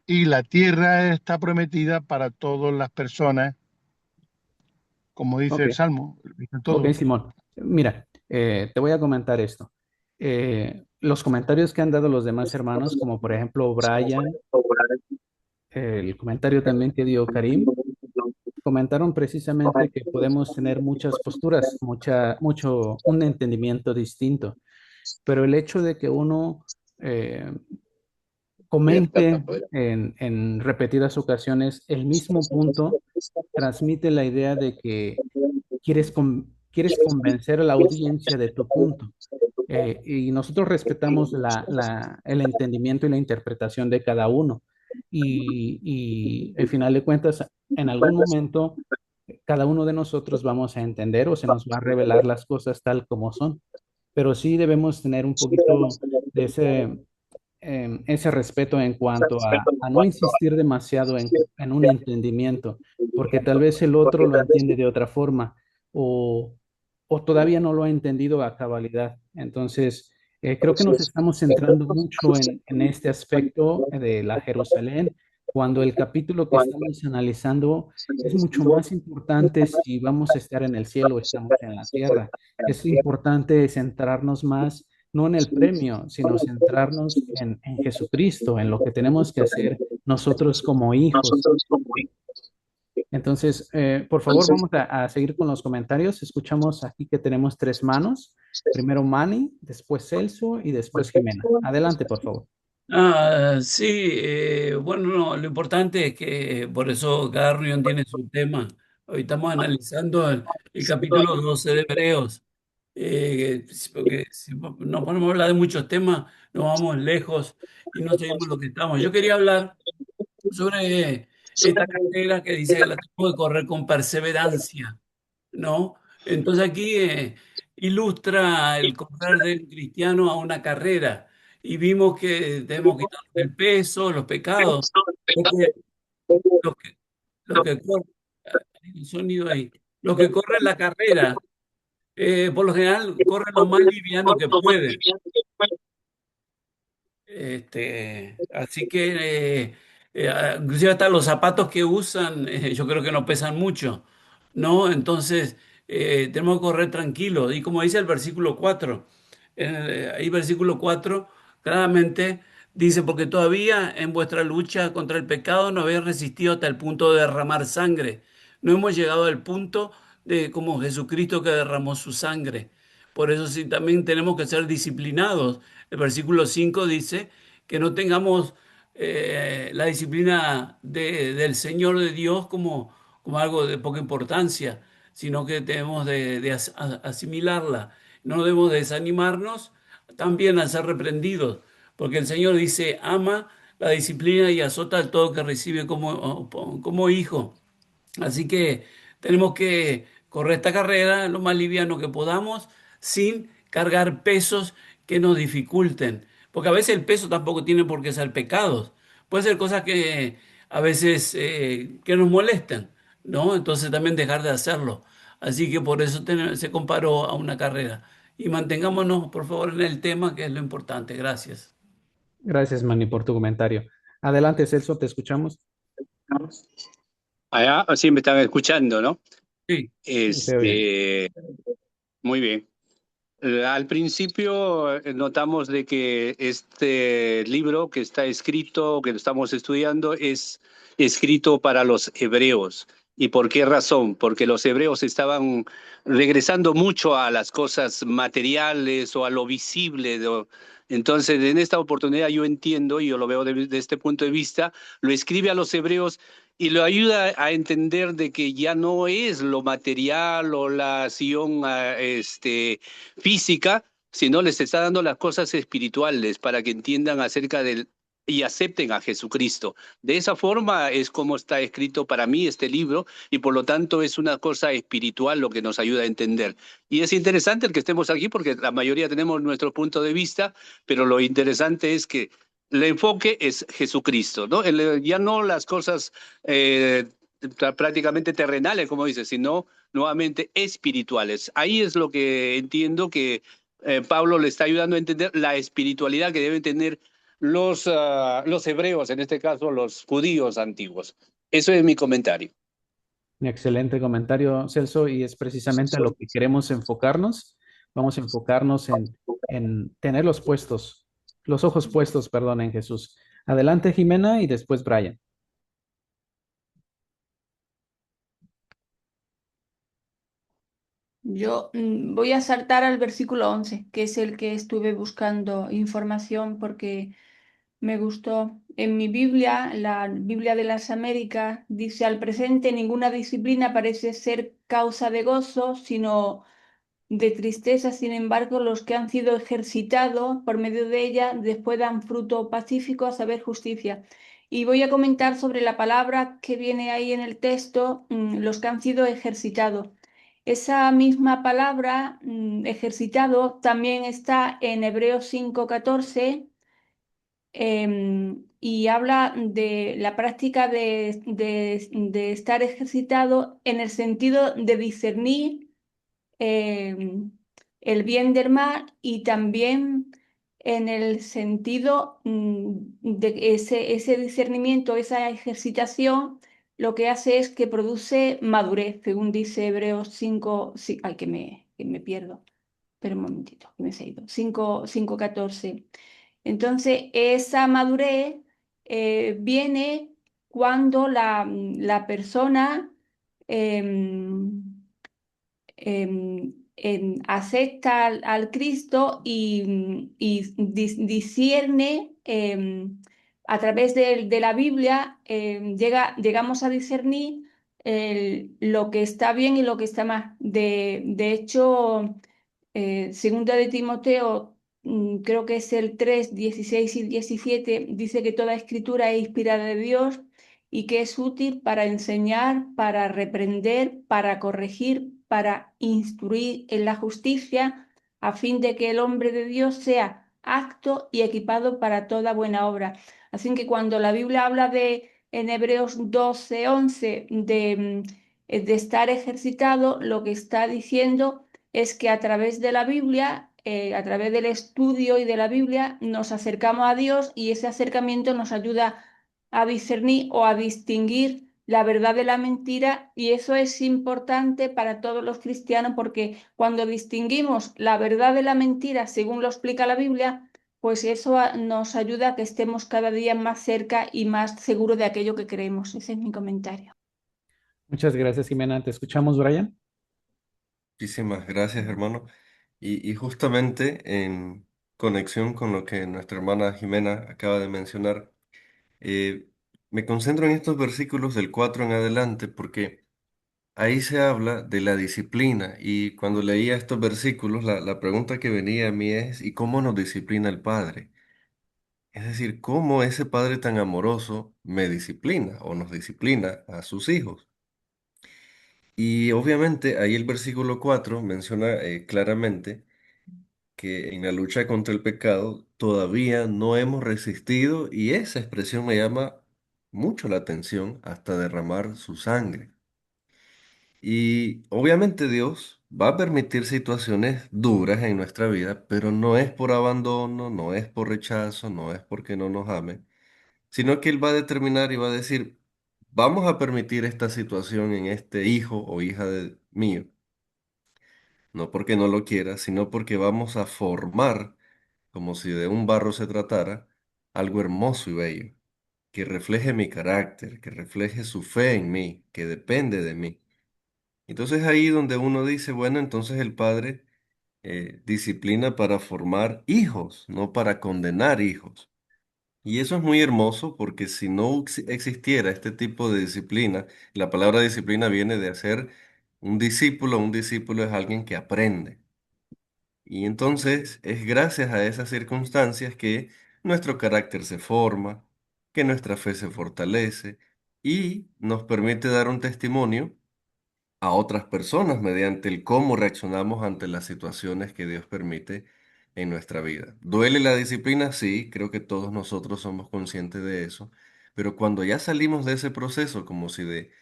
y la tierra está prometida para todas las personas, como dice ok. el Salmo, dicen Ok, todos. Simón. Mira, te voy a comentar esto. Los comentarios que han dado los demás hermanos, como por ejemplo Brian, el comentario también que dio Karim, comentaron precisamente que podemos tener muchas posturas, un entendimiento distinto, pero el hecho de que uno eh, comente en repetidas ocasiones el mismo punto, transmite la idea de que quieres convencer a la audiencia de tu punto. Y nosotros respetamos el entendimiento y la interpretación de cada uno. Y al final de cuentas, en algún momento, cada uno de nosotros vamos a entender o se nos va a revelar las cosas tal como son. Pero sí debemos tener un poquito de ese respeto en cuanto a no insistir demasiado en un entendimiento, porque tal vez el otro lo entiende de otra forma o, o todavía no lo ha entendido a cabalidad. Entonces, creo que nos estamos centrando mucho en este aspecto de la Jerusalén, cuando el capítulo que estamos analizando es mucho más importante si vamos a estar en el cielo o estamos en la tierra. Es importante centrarnos más no en el premio, sino centrarnos en Jesucristo, en lo que tenemos que hacer nosotros como hijos. Entonces, por favor, vamos a seguir con los comentarios. Escuchamos aquí que tenemos tres manos. Primero Manny, después Celso y después Jimena. Adelante, por favor. Sí, bueno, no, lo importante es que por eso cada reunión tiene su tema. Hoy estamos analizando el capítulo 12 de Hebreos, porque si nos ponemos a hablar de muchos temas, nos vamos lejos y no seguimos lo que estamos. Yo quería hablar sobre esta carrera que dice que la tenemos que correr con perseverancia, ¿no? Entonces aquí ilustra el correr del cristiano a una carrera y vimos que debemos quitar el peso, los pecados, lo que, lo que, lo que corre, el sonido ahí, los que corren la carrera, por lo general corren lo más liviano que pueden. Así que Inclusive hasta los zapatos que usan, yo creo que no pesan mucho, ¿no? Entonces, tenemos que correr tranquilos. Y como dice el versículo 4, ahí versículo 4 claramente dice, porque todavía en vuestra lucha contra el pecado no habéis resistido hasta el punto de derramar sangre. No hemos llegado al punto de como Jesucristo que derramó su sangre. Por eso sí, también tenemos que ser disciplinados. El versículo 5 dice que no tengamos la disciplina del Señor de Dios como algo de poca importancia, sino que debemos de asimilarla. No debemos desanimarnos también al ser reprendidos, porque el Señor dice, ama la disciplina y azota al todo que recibe como hijo. Así que tenemos que correr esta carrera lo más liviano que podamos sin cargar pesos que nos dificulten. Porque a veces el peso tampoco tiene por qué ser pecados. Puede ser cosas que a veces que nos molestan, ¿no? Entonces también dejar de hacerlo. Así que por eso se comparó a una carrera. Y mantengámonos, por favor, en el tema, que es lo importante. Gracias. Gracias, Manny, por tu comentario. Adelante, Celso, te escuchamos. Allá sí me están escuchando, ¿no? Sí. Se oye. Muy bien. Al principio notamos de que este libro que está escrito, que lo estamos estudiando, es escrito para los hebreos. ¿Y por qué razón? Porque los hebreos estaban regresando mucho a las cosas materiales o a lo visible. Entonces, en esta oportunidad yo entiendo, y yo lo veo de este punto de vista, lo escribe a los hebreos y lo ayuda a entender de que ya no es lo material o la acción física, sino les está dando las cosas espirituales para que entiendan acerca del y acepten a Jesucristo. De esa forma es como está escrito para mí este libro y por lo tanto es una cosa espiritual lo que nos ayuda a entender. Y es interesante el que estemos aquí porque la mayoría tenemos nuestro punto de vista, pero lo interesante es que el enfoque es Jesucristo, ¿no? Ya no las cosas prácticamente terrenales, como dice, sino nuevamente espirituales. Ahí es lo que entiendo que Pablo le está ayudando a entender la espiritualidad que deben tener los hebreos, en este caso los judíos antiguos. Eso es mi comentario. Un excelente comentario, Celso, y es precisamente a lo que queremos enfocarnos. Vamos a enfocarnos en tener los ojos puestos, perdón, en Jesús. Adelante, Jimena, y después Brian. Yo voy a saltar al versículo 11, que es el que estuve buscando información porque me gustó. En mi Biblia, la Biblia de las Américas, dice al presente ninguna disciplina parece ser causa de gozo, sino de tristeza. Sin embargo, los que han sido ejercitados por medio de ella después dan fruto pacífico, a saber, justicia. Y voy a comentar sobre la palabra que viene ahí en el texto, los que han sido ejercitados. Esa misma palabra, ejercitado, también está en Hebreos 5:14, y habla de la práctica de estar ejercitado en el sentido de discernir el bien del mal, y también en el sentido de que ese discernimiento, esa ejercitación, lo que hace es que produce madurez, según dice Hebreos 5, sí, ay, que me pierdo, pero un momentito, que me he ido, 5:14. Entonces, esa madurez viene cuando la persona em, acepta al Cristo y discierne a través de la Biblia, llegamos a discernir lo que está bien y lo que está mal. De hecho, segunda de Timoteo, creo que es el 3, 16 y 17, dice que toda escritura es inspirada de Dios y que es útil para enseñar, para reprender, para corregir, para instruir en la justicia, a fin de que el hombre de Dios sea apto y equipado para toda buena obra. Así que cuando la Biblia habla en Hebreos 12, 11, de estar ejercitado, lo que está diciendo es que a través de la Biblia, a través del estudio y de la Biblia, nos acercamos a Dios, y ese acercamiento nos ayuda a discernir o a distinguir la verdad de la mentira, y eso es importante para todos los cristianos porque cuando distinguimos la verdad de la mentira según lo explica la Biblia, pues eso nos ayuda a que estemos cada día más cerca y más seguros de aquello que creemos. Ese es mi comentario. Muchas gracias, Jimena. ¿Te escuchamos, Brian? Muchísimas gracias, hermano. Y justamente en conexión con lo que nuestra hermana Jimena acaba de mencionar, eh, me concentro en estos versículos del 4 en adelante porque ahí se habla de la disciplina y cuando leía estos versículos, la pregunta que venía a mí es, ¿y cómo nos disciplina el Padre? Es decir, ¿cómo ese Padre tan amoroso me disciplina o nos disciplina a sus hijos? Y obviamente ahí el versículo 4 menciona claramente que en la lucha contra el pecado todavía no hemos resistido y esa expresión me llama mucho la atención hasta derramar su sangre. Y obviamente Dios va a permitir situaciones duras en nuestra vida, pero no es por abandono, no es por rechazo, no es porque no nos ame, sino que Él va a determinar y va a decir, vamos a permitir esta situación en este hijo o hija de mío, no porque no lo quiera, sino porque vamos a formar, como si de un barro se tratara, algo hermoso y bello, que refleje mi carácter, que refleje su fe en mí, que depende de mí. Entonces ahí donde uno dice, bueno, entonces el padre disciplina para formar hijos, no para condenar hijos. Y eso es muy hermoso porque si no existiera este tipo de disciplina, la palabra disciplina viene de hacer un discípulo es alguien que aprende. Y entonces es gracias a esas circunstancias que nuestro carácter se forma, que nuestra fe se fortalece y nos permite dar un testimonio a otras personas mediante el cómo reaccionamos ante las situaciones que Dios permite en nuestra vida. ¿Duele la disciplina? Sí, creo que todos nosotros somos conscientes de eso, pero cuando ya salimos de ese proceso, como si de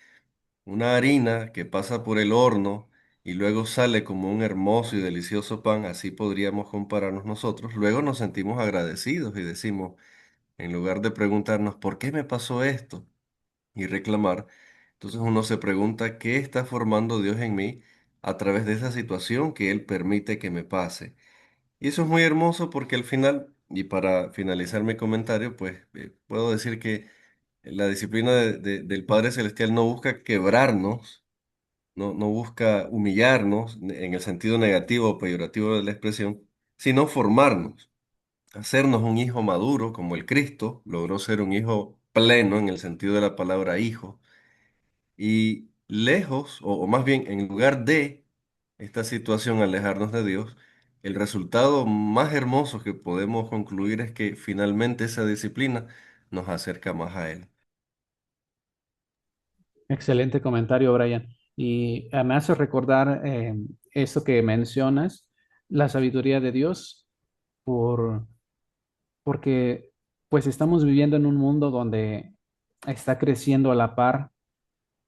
una harina que pasa por el horno y luego sale como un hermoso y delicioso pan, así podríamos compararnos nosotros, luego nos sentimos agradecidos y decimos, en lugar de preguntarnos, ¿por qué me pasó esto? Y reclamar. Entonces uno se pregunta, ¿qué está formando Dios en mí a través de esa situación que Él permite que me pase? Y eso es muy hermoso porque al final, y para finalizar mi comentario, pues puedo decir que la disciplina del Padre Celestial no busca quebrarnos, no busca humillarnos en el sentido negativo o peyorativo de la expresión, sino formarnos, hacernos un hijo maduro como el Cristo logró ser un hijo pleno en el sentido de la palabra hijo y lejos, o más bien en lugar de esta situación, alejarnos de Dios, el resultado más hermoso que podemos concluir es que finalmente esa disciplina nos acerca más a Él. Excelente comentario, Brian. Y me hace recordar eso que mencionas, la sabiduría de Dios, por, porque pues estamos viviendo en un mundo donde está creciendo a la par,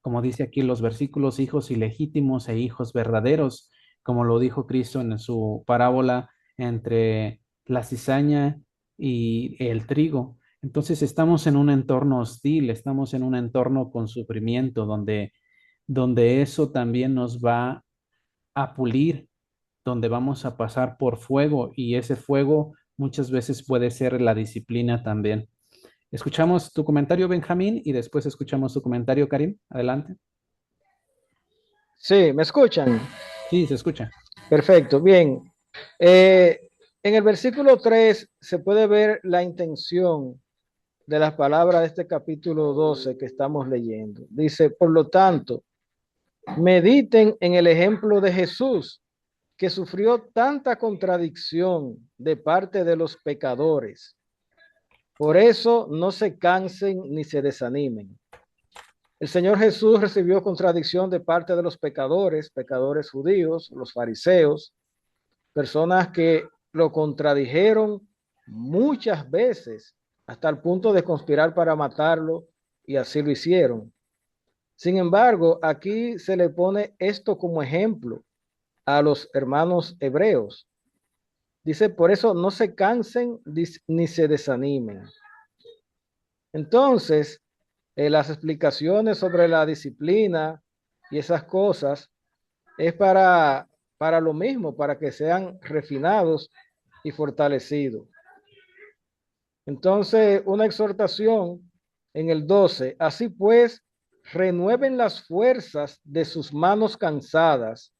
como dice aquí los versículos, hijos ilegítimos e hijos verdaderos, como lo dijo Cristo en su parábola entre la cizaña y el trigo. Entonces estamos en un entorno hostil, estamos en un entorno con sufrimiento, donde eso también nos va a pulir, donde vamos a pasar por fuego y ese fuego muchas veces puede ser la disciplina también. Escuchamos tu comentario, Benjamín, y después escuchamos tu comentario, Karim. Adelante. Sí, ¿me escuchan? Sí, se escucha. Perfecto, bien. En el versículo 3 se puede ver la intención de las palabras de este capítulo 12 que estamos leyendo. Dice, por lo tanto, mediten en el ejemplo de Jesús, que sufrió tanta contradicción de parte de los pecadores. Por eso no se cansen ni se desanimen. El Señor Jesús recibió contradicción de parte de los pecadores, pecadores judíos, los fariseos, personas que lo contradijeron muchas veces hasta el punto de conspirar para matarlo y así lo hicieron. Sin embargo, aquí se le pone esto como ejemplo a los hermanos hebreos. Dice, por eso no se cansen ni se desanimen. Entonces, las explicaciones sobre la disciplina y esas cosas es para lo mismo, para que sean refinados y fortalecidos. Entonces, una exhortación en el 12, así pues, renueven las fuerzas de sus manos cansadas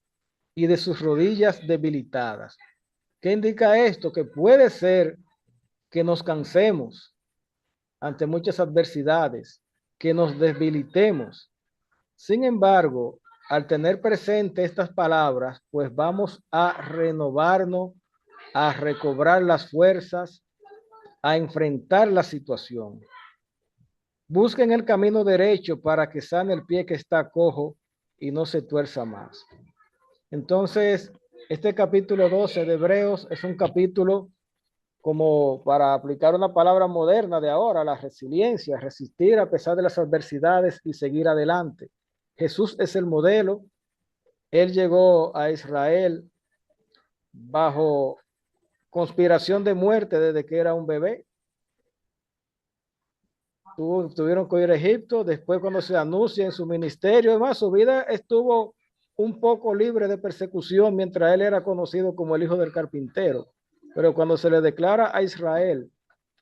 y de sus rodillas debilitadas. ¿Qué indica esto? Que puede ser que nos cansemos ante muchas adversidades, que nos debilitemos. Sin embargo, al tener presente estas palabras, pues vamos a renovarnos, a recobrar las fuerzas, a enfrentar la situación. Busquen el camino derecho para que sane el pie que está cojo y no se tuerza más. Entonces, este capítulo 12 de Hebreos es un capítulo como para aplicar una palabra moderna de ahora, la resiliencia, resistir a pesar de las adversidades y seguir adelante. Jesús es el modelo. Él llegó a Israel bajo conspiración de muerte desde que era un bebé. Tuvieron que ir a Egipto, después cuando se anuncia en su ministerio, además su vida estuvo un poco libre de persecución mientras él era conocido como el hijo del carpintero. Pero cuando se le declara a Israel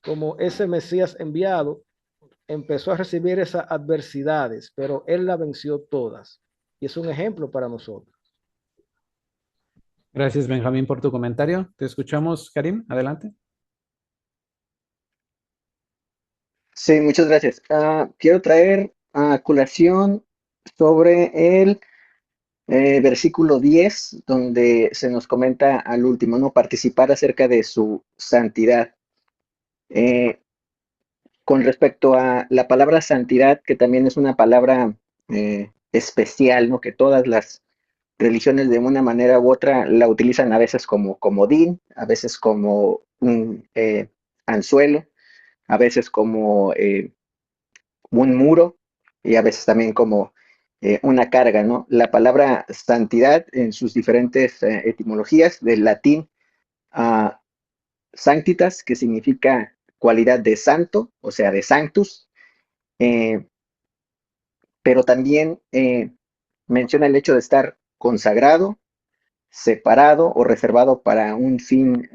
como ese Mesías enviado, empezó a recibir esas adversidades, pero él la venció todas. Y es un ejemplo para nosotros. Gracias, Benjamín, por tu comentario. Te escuchamos, Karim. Adelante. Sí, muchas gracias. Quiero traer a colación sobre el versículo 10, donde se nos comenta al último, ¿no? Participar acerca de su santidad. Con respecto a la palabra santidad, que también es una palabra especial, ¿no? Que todas las religiones de una manera u otra la utilizan a veces como comodín, a veces como un anzuelo, a veces como un muro y a veces también como una carga, ¿no? La palabra santidad en sus diferentes etimologías del latín sanctitas, que significa cualidad de santo, o sea, de sanctus, eh, pero también menciona el hecho de estar consagrado, separado o reservado para un fin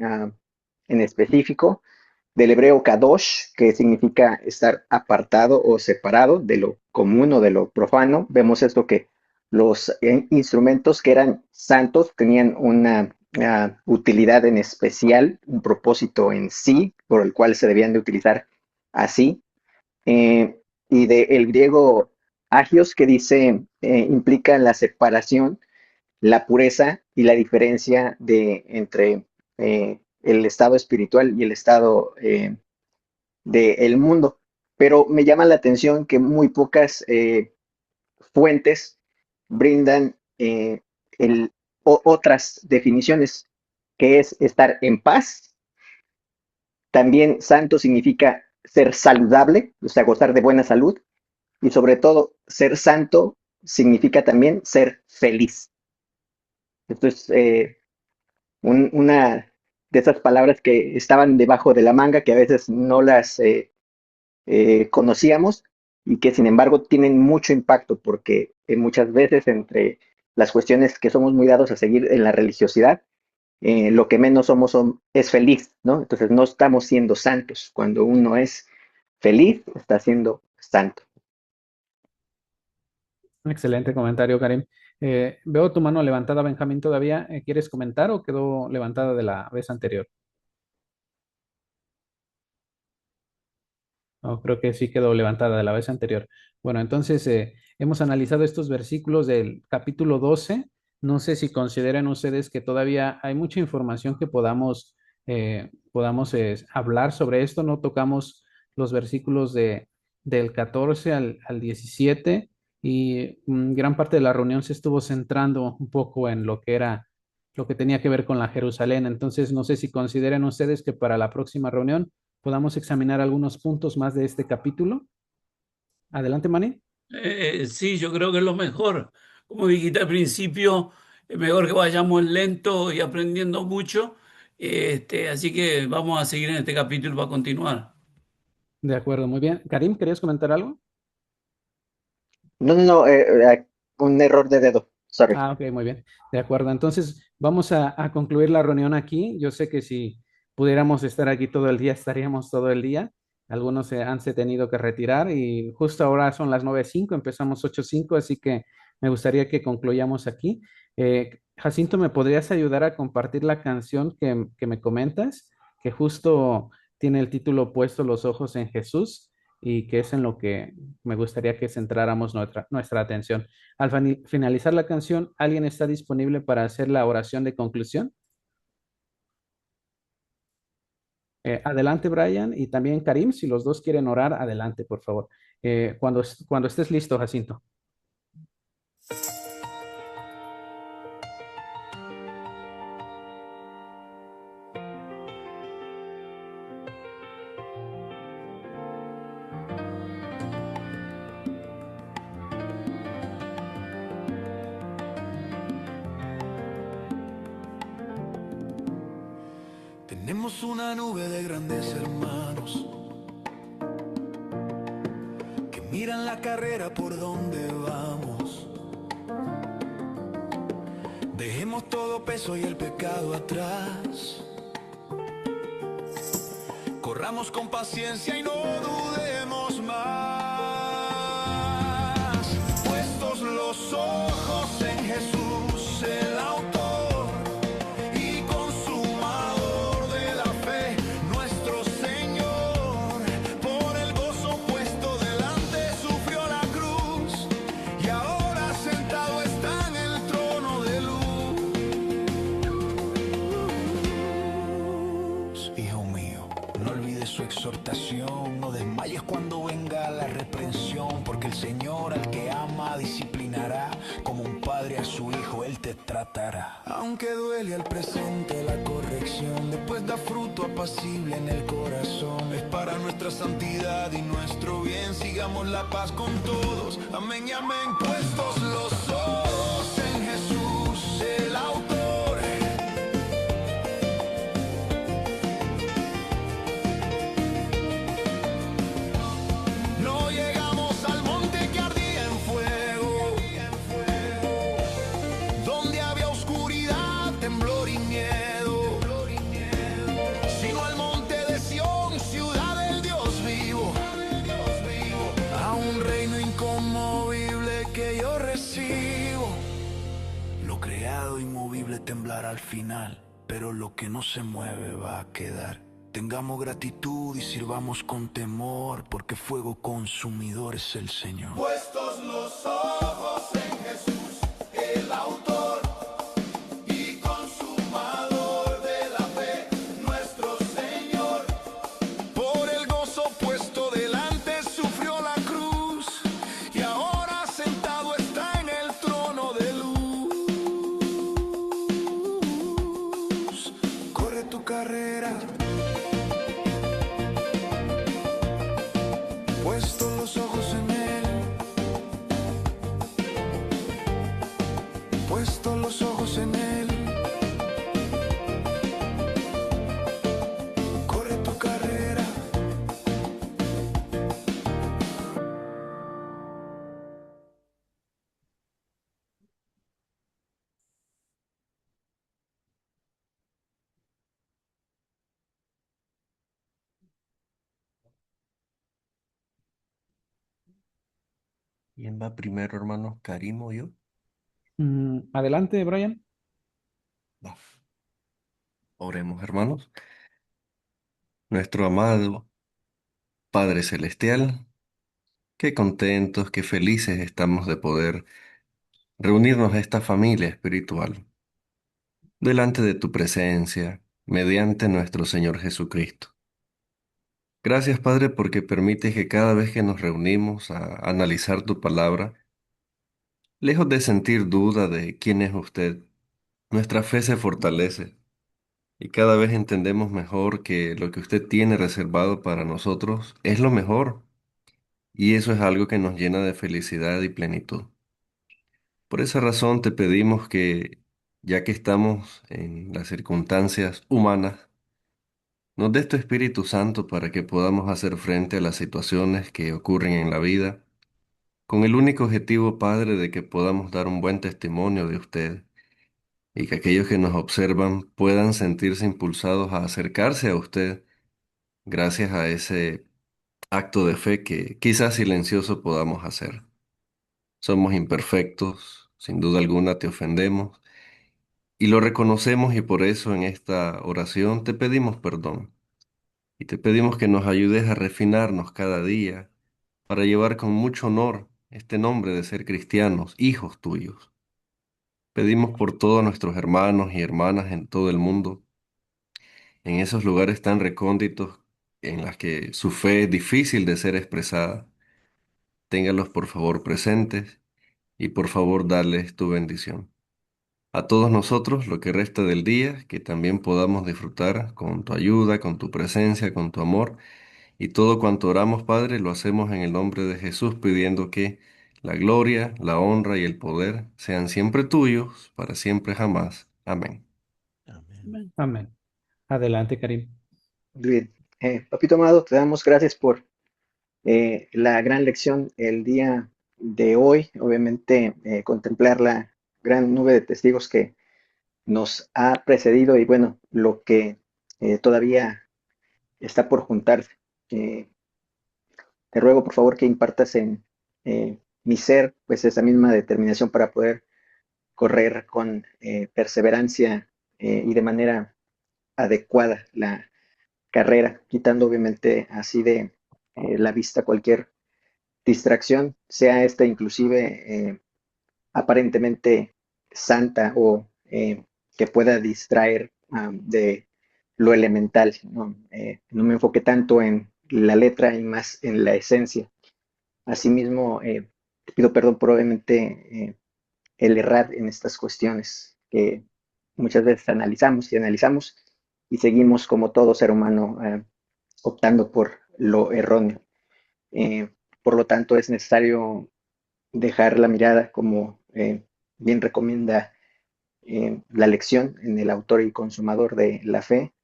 en específico, del hebreo kadosh, que significa estar apartado o separado de lo común o de lo profano. Vemos esto que los instrumentos que eran santos tenían una utilidad en especial, un propósito en sí, por el cual se debían de utilizar así. Y del griego agios, que dice, implica la separación, la pureza y la diferencia entre el estado espiritual y el estado del mundo. Pero me llama la atención que muy pocas fuentes brindan otras definiciones, que es estar en paz. También santo significa ser saludable, o sea, gozar de buena salud. Y sobre todo, ser santo significa también ser feliz. Esto es una de esas palabras que estaban debajo de la manga, que a veces no las conocíamos y que sin embargo tienen mucho impacto, porque muchas veces entre las cuestiones que somos muy dados a seguir en la religiosidad, lo que menos somos es feliz, ¿no? Entonces no estamos siendo santos. Cuando uno es feliz, está siendo santo. Un excelente comentario, Karim. Veo tu mano levantada, Benjamín, todavía. ¿Quieres comentar o quedó levantada de la vez anterior? No, creo que sí quedó levantada de la vez anterior. Bueno, entonces hemos analizado estos versículos del capítulo 12. No sé si consideran ustedes que todavía hay mucha información que podamos hablar sobre esto. No tocamos los versículos del 14 al 17 y gran parte de la reunión se estuvo centrando un poco en lo que era, lo que tenía que ver con la Jerusalén. Entonces, no sé si consideran ustedes que para la próxima reunión podamos examinar algunos puntos más de este capítulo. Adelante, Manny. Sí, yo creo que es lo mejor. Como dijiste al principio, es mejor que vayamos lento y aprendiendo mucho. Así que vamos a seguir en este capítulo para continuar. De acuerdo, muy bien. Karim, ¿querías comentar algo? No, no, no, un error de dedo. Sorry. Ah, ok, muy bien. De acuerdo. Entonces, vamos a concluir la reunión aquí. Yo sé que si pudiéramos estar aquí todo el día, estaríamos todo el día. Algunos se tenido que retirar y justo ahora son las 9:05, empezamos 8:05, así que me gustaría que concluyamos aquí. Jacinto, ¿me podrías ayudar a compartir la canción que me comentas? Que justo tiene el título puesto Los ojos en Jesús y que es en lo que me gustaría que centráramos nuestra atención. Al finalizar la canción, ¿alguien está disponible para hacer la oración de conclusión? Adelante, Brian, y también Karim, si los dos quieren orar, adelante, por favor. Cuando estés listo, Jacinto. Tenemos una nube de grandes hermanos que miran la carrera por donde vamos. Dejemos todo peso y el pecado atrás. Corramos con paciencia y no dudemos más. Puestos los ojos en Jesús, el autor y consumador de la fe, nuestro Señor. Por el gozo puesto delante sufrió la cruz y ahora sentado está en el trono de luz. Hijo mío, no olvides su exhortación, no desmayes cuando venga la reprensión, porque el Señor al que ama disciplinará, como un padre a su hijo Él te tratará. Aunque duele al presente la corrección, después da fruto apacible en el corazón. Es para nuestra santidad y nuestro bien, sigamos la paz con todos, amén y amén. Puestos los ojos en Jesús, el autor. No llegamos al monte que ardía en fuego, donde había oscuridad, temblor y miedo, sino al monte de Sión, ciudad del Dios vivo, a un reino inconmovible que yo recibo. Lo creado inmovible temblará al final, pero lo que no se mueve va a quedar. Tengamos gratitud y sirvamos con temor, porque fuego consumidor es el Señor. Puestos los ojos en Jesús, el autor y consumador de la fe, nuestro Señor. Por el gozo puesto delante sufrió la cruz y ahora sentado está en el trono de luz. Corre tu carrera, puestos los ojos en Él, puestos los ojos en Él. Corre tu carrera. ¿Quién va primero, hermanos? ¿Karim o yo? Adelante, Brian. Va. Oremos, hermanos. Nuestro amado Padre Celestial, qué contentos, qué felices estamos de poder reunirnos a esta familia espiritual delante de tu presencia, mediante nuestro Señor Jesucristo. Gracias, Padre, porque permites que cada vez que nos reunimos a analizar tu palabra, lejos de sentir duda de quién es usted, nuestra fe se fortalece y cada vez entendemos mejor que lo que usted tiene reservado para nosotros es lo mejor, y eso es algo que nos llena de felicidad y plenitud. Por esa razón te pedimos que, ya que estamos en las circunstancias humanas, Nos des tu Espíritu Santo para que podamos hacer frente a las situaciones que ocurren en la vida, con el único objetivo, Padre, de que podamos dar un buen testimonio de usted y que aquellos que nos observan puedan sentirse impulsados a acercarse a usted gracias a ese acto de fe que quizás silencioso podamos hacer. Somos imperfectos, sin duda alguna te ofendemos, y lo reconocemos y por eso en esta oración te pedimos perdón y te pedimos que nos ayudes a refinarnos cada día para llevar con mucho honor este nombre de ser cristianos, hijos tuyos. Pedimos por todos nuestros hermanos y hermanas en todo el mundo, en esos lugares tan recónditos en las que su fe es difícil de ser expresada. Téngalos por favor presentes y por favor darles tu bendición. A todos nosotros, lo que resta del día, que también podamos disfrutar con tu ayuda, con tu presencia, con tu amor, y todo cuanto oramos, Padre, lo hacemos en el nombre de Jesús, pidiendo que la gloria, la honra y el poder sean siempre tuyos, para siempre jamás. Amén. Amén. Amén. Adelante, Karim. Bien. Papito amado, te damos gracias por la gran lección el día de hoy. Obviamente, contemplar la gran nube de testigos que nos ha precedido y bueno, lo que todavía está por juntarse. Te ruego por favor que impartas en mi ser pues esa misma determinación para poder correr con perseverancia y de manera adecuada la carrera, quitando obviamente así de la vista cualquier distracción, sea esta inclusive aparentemente santa o que pueda distraer de lo elemental. ¿No? No me enfoque tanto en la letra y más en la esencia. Asimismo, te pido perdón por obviamente el errar en estas cuestiones que muchas veces analizamos y seguimos como todo ser humano optando por lo erróneo. Eh, por lo tanto, es necesario dejar la mirada, como bien recomienda la lección en el autor y consumador de la fe,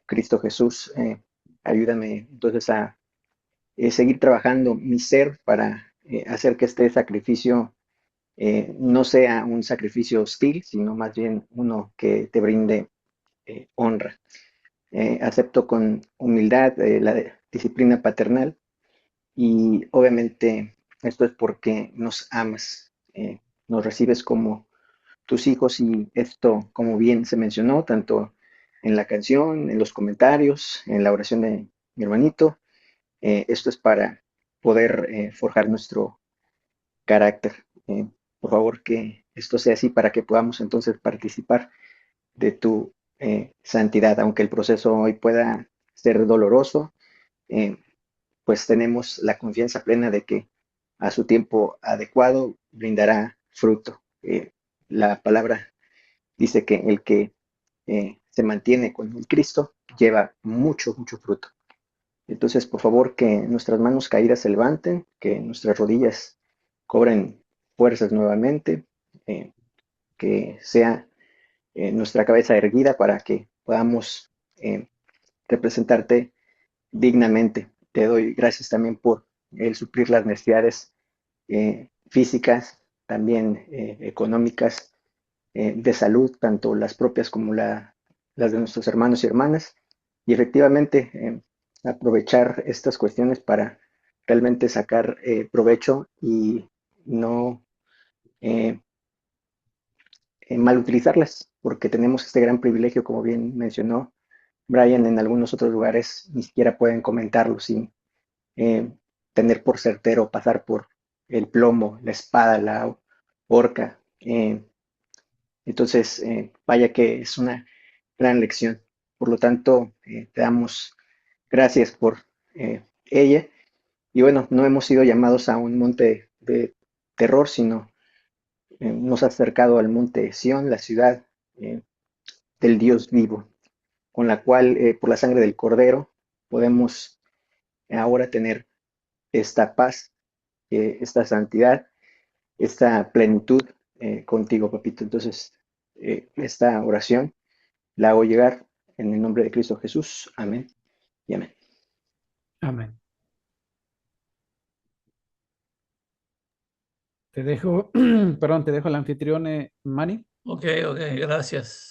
Cristo Jesús. Ayúdame entonces a seguir trabajando mi ser para hacer que este sacrificio no sea un sacrificio hostil, sino más bien uno que te brinde honra. Acepto con humildad la disciplina paternal y obviamente esto es porque nos amas, nos recibes como tus hijos y esto, como bien se mencionó, tanto en la canción, en los comentarios, en la oración de mi hermanito, esto es para poder forjar nuestro carácter. Por favor, que esto sea así para que podamos entonces participar de tu santidad, aunque el proceso hoy pueda ser doloroso, eh, pues tenemos la confianza plena de que a su tiempo adecuado brindará fruto. La palabra dice que el que se mantiene con el Cristo lleva mucho, mucho fruto. Entonces, por favor, que nuestras manos caídas se levanten, que nuestras rodillas cobren fuerzas nuevamente, que sea nuestra cabeza erguida para que podamos representarte dignamente. Te doy gracias también por el suplir las necesidades físicas, también económicas, de salud, tanto las propias como las de nuestros hermanos y hermanas. Y efectivamente, aprovechar estas cuestiones para realmente sacar provecho y no eh, mal utilizarlas, porque tenemos este gran privilegio, como bien mencionó Brian, en algunos otros lugares ni siquiera pueden comentarlo sin tener por certero pasar por el plomo, la espada, la horca. Entonces, vaya que es una gran lección. Por lo tanto, te damos gracias por ella. Y bueno, no hemos sido llamados a un monte de terror, sino nos ha acercado al monte Sión, la ciudad del Dios vivo, con la cual, por la sangre del Cordero, podemos ahora tener esta paz, esta santidad, esta plenitud contigo, papito. Entonces, esta oración la hago llegar En el nombre de Cristo Jesús. Amén y amén. Amén. Te dejo, perdón, te dejo el anfitrión, Manny. Ok, gracias.